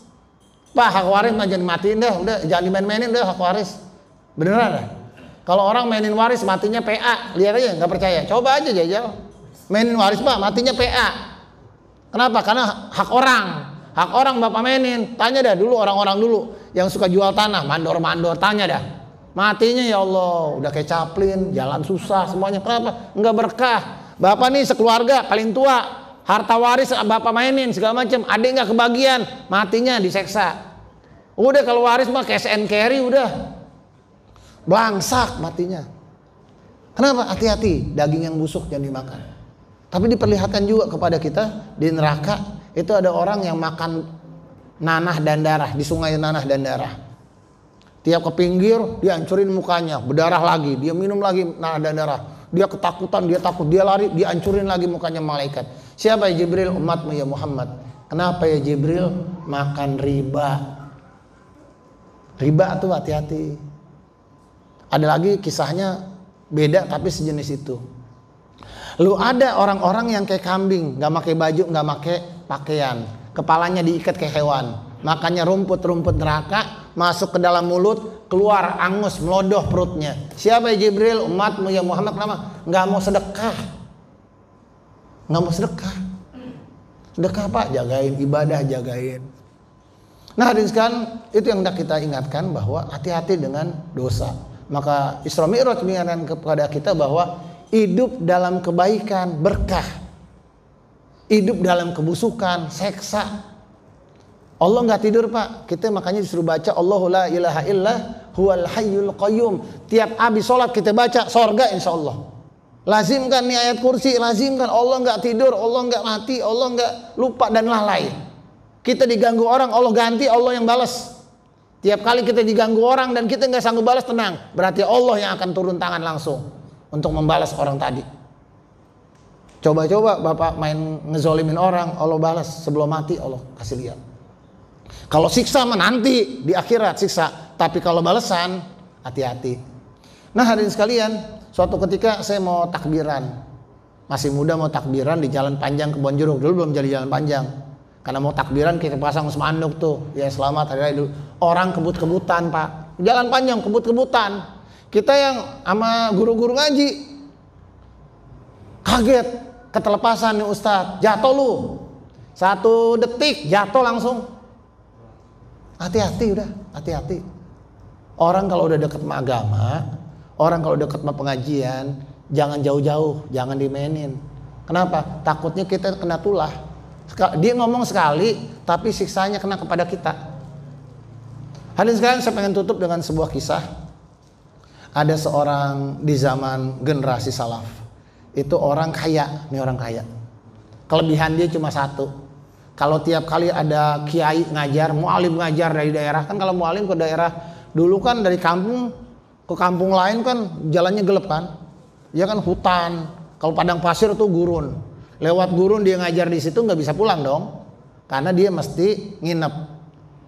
Pak hak waris mah jangan matiin dah, udah jangan dimain-mainin udah hak waris. Beneran dah. Kalau orang mainin waris matinya PA, lihat aja nggak percaya, coba aja jajal. Mainin waris Pak, matinya PA. Kenapa? Karena hak orang Bapak mainin. Tanya dah dulu orang-orang dulu yang suka jual tanah, mandor-mandor, tanya dah. Matinya ya Allah, udah kayak Chaplin, jalan susah semuanya. Kenapa? Nggak berkah. Bapak nih sekeluarga paling tua, harta waris Bapak mainin segala macam, adik nggak kebagian, matinya diseksa. Udah kalau waris mah cash and carry udah. Blangsak matinya. Kenapa? Hati-hati daging yang busuk jangan dimakan. Tapi diperlihatkan juga kepada kita di neraka itu ada orang yang makan nanah dan darah di sungai nanah dan darah. Tiap ke pinggir dia hancurin mukanya, berdarah lagi, dia minum lagi nanah dan darah. Dia ketakutan, dia takut, dia lari, dia hancurin lagi mukanya malaikat. Siapa ya Jibril? Umatmu ya Muhammad. Kenapa ya Jibril? Makan riba. Riba tuh hati-hati. Ada lagi kisahnya beda tapi sejenis itu. Lu ada orang-orang yang kayak kambing, nggak pakai baju, nggak pakai pakaian, kepalanya diikat kayak hewan, makannya rumput-rumput neraka, masuk ke dalam mulut, keluar angus, melodoh perutnya. Siapa ya Jibril? Umatmu ya Muhammad. Kenapa? Nggak mau sedekah, nggak mau sedekah. Sedekah apa? Jagain ibadah, jagain. Nah hadirin sekalian, itu yang hendak kita ingatkan bahwa hati-hati dengan dosa. Maka Isra Mi'raj mengingatkan kepada kita bahwa hidup dalam kebaikan berkah, hidup dalam kebusukan seksa. Allah nggak tidur Pak, kita makanya disuruh baca Allahu la ilaha illa huwal hayyul qayyum. Tiap habis sholat kita baca sorga insya Allah. Lazimkan nih ayat kursi, lazimkan. Allah nggak tidur, Allah nggak mati, Allah nggak lupa dan lalai. Kita diganggu orang, Allah ganti, Allah yang balas. Tiap kali kita diganggu orang dan kita nggak sanggup balas, tenang, berarti Allah yang akan turun tangan langsung untuk membalas orang tadi. Coba-coba Bapak main ngezolimin orang, Allah balas sebelum mati, Allah kasih lihat. Kalau siksa mah nanti di akhirat siksa, tapi kalau balasan hati-hati. Nah hadirin sekalian, suatu ketika saya mau takbiran, masih muda mau takbiran di Jalan Panjang Kebonjeruk, dulu belum jadi jalan panjang. Karena mau takbiran kita pasang spanduk tuh, ya selamat hari raya dulu. Orang kebut-kebutan Pak, jalan panjang kebut-kebutan. Kita yang sama guru-guru ngaji kaget, ketelepasan nih Ustadz, jatuh lu 1 detik jatuh langsung. Hati-hati udah, hati-hati. Orang kalau udah deket sama agama, orang kalau deket sama pengajian, jangan jauh-jauh, jangan dimainin. Kenapa? Takutnya kita kena tulah. Dia ngomong sekali, tapi siksanya kena kepada kita. Hadirin sekalian, saya pengen tutup dengan sebuah kisah. Ada seorang di zaman generasi salaf. Itu orang kaya, nih orang kaya. Kelebihan dia cuma satu. Kalau tiap kali ada kiai ngajar, mualim ngajar dari daerah, kan kalau mualim ke daerah dulu kan dari kampung ke kampung lain kan jalannya gelap kan. Ya kan hutan. Kalau padang pasir tuh gurun. Lewat gurun dia ngajar di situ nggak bisa pulang dong, karena dia mesti nginep.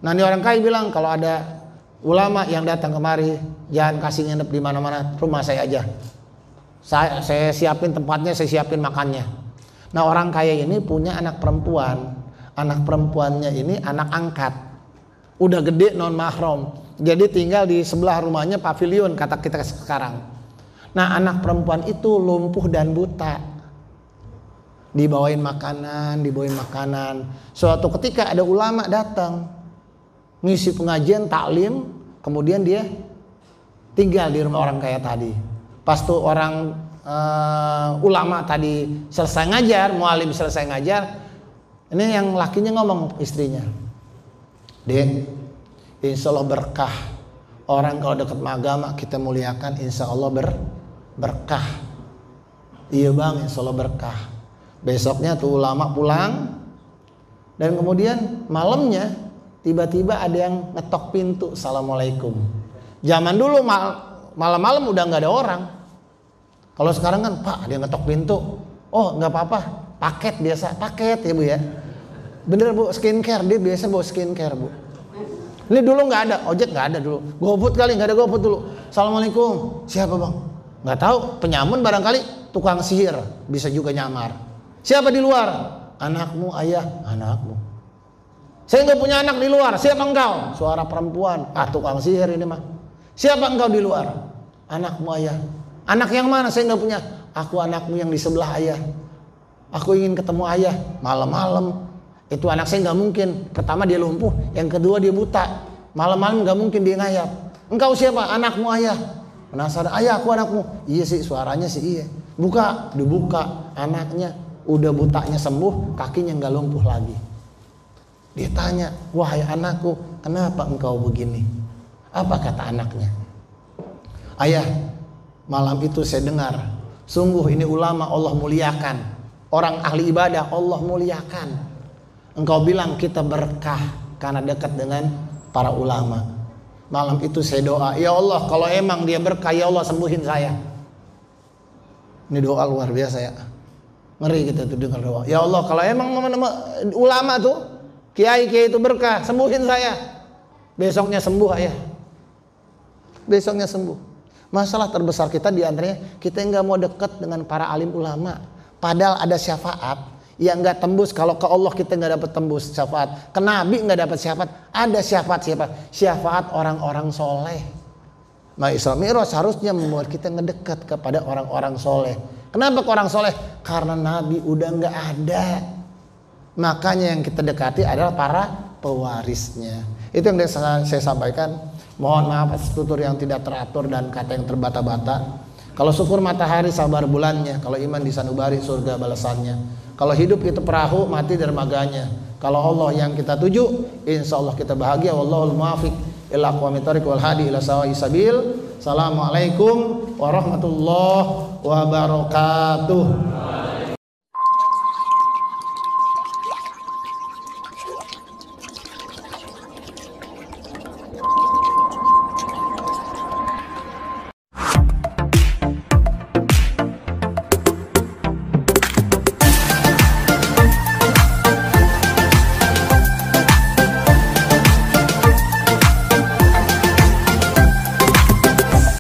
Nah ini orang kaya bilang kalau ada ulama yang datang kemari jangan kasih nginep di mana-mana, rumah saya aja. Saya siapin tempatnya, saya siapin makannya. Nah, orang kaya ini punya anak perempuan. Anak perempuannya ini anak angkat. Udah gede non mahram. Jadi tinggal di sebelah rumahnya pavilion kata kita sekarang. Nah, anak perempuan itu lumpuh dan buta. Dibawain makanan. Suatu ketika ada ulama datang ngisi pengajian taklim, kemudian dia tinggal di rumah orang kaya tadi. Pas tuh orang ulama tadi selesai ngajar, mualim selesai ngajar, ini yang lakinya ngomong istrinya, "Dek, insya Allah berkah. Orang kalau dekat agama kita muliakan, insya Allah berkah." "Iya bang, insya Allah berkah." Besoknya tuh ulama pulang, dan kemudian malamnya tiba-tiba ada yang ngetok pintu, "Assalamualaikum." Zaman dulu malam-malam udah nggak ada orang. Kalau sekarang kan, "Pak, ada yang ngetok pintu." "Oh, nggak apa-apa, paket biasa." "Paket ya Bu ya?" "Bener Bu, skincare." Dia biasa bawa skincare Bu. Ini dulu nggak ada, ojek nggak ada dulu. GoFood kali nggak ada GoFood dulu. "Assalamualaikum." "Siapa Bang?" "Nggak tahu, penyamun barangkali, tukang sihir, bisa juga nyamar." "Siapa di luar?" "Anakmu Ayah." "Anakmu?" "Saya nggak punya anak di luar." "Siapa engkau?" Suara perempuan. "Ah, tukang sihir ini mah." "Siapa engkau di luar?" "Anakmu Ayah." "Anak yang mana?" "Saya nggak punya." "Aku anakmu yang di sebelah Ayah. Aku ingin ketemu Ayah." Malam-malam. Itu anak saya nggak mungkin. Pertama dia lumpuh, yang kedua dia buta. Malam-malam nggak mungkin dia ngayap. "Engkau siapa?" "Anakmu Ayah." Penasaran, "Ayah, aku anakmu." "Iya sih, suaranya sih iya." Buka, dibuka, anaknya udah butanya sembuh, kakinya nggak lumpuh lagi. Dia tanya, "Wahai anakku, kenapa engkau begini?" Apa kata anaknya? "Ayah, malam itu saya dengar, sungguh ini ulama Allah muliakan, orang ahli ibadah Allah muliakan. Engkau bilang kita berkah karena dekat dengan para ulama. Malam itu saya doa, ya Allah, kalau emang dia berkah, ya Allah sembuhin saya." Ini doa luar biasa ya. Ngeri kita tuh dengar doa. Ya Allah, kalau emang ulama tuh, kiai-kiai itu berkah, sembuhin saya. Besoknya sembuh Ayah. Besoknya sembuh. Masalah terbesar kita diantaranya, kita nggak mau dekat dengan para alim ulama. Padahal ada syafaat yang nggak tembus. Kalau ke Allah kita nggak dapat tembus syafaat. Ke Nabi nggak dapat syafaat. Ada syafaat siapa? Syafaat orang-orang soleh. Nah, Isra Mi'raj harusnya membuat kita ngedekat kepada orang-orang soleh. Kenapa ke orang soleh? Karena Nabi udah nggak ada. Makanya yang kita dekati adalah para pewarisnya. Itu yang saya sampaikan. Mohon maaf atas tutur yang tidak teratur dan kata yang terbata-bata. Kalau syukur matahari, sabar bulannya. Kalau iman di sanubari, surga balasannya. Kalau hidup itu perahu, mati dermaganya. Kalau Allah yang kita tuju, insya Allah kita bahagia. Wallahul muwaffiq ila aqwamit thoriq wal hadi ila sawa'is sabil. Assalamualaikum warahmatullahi wabarakatuh.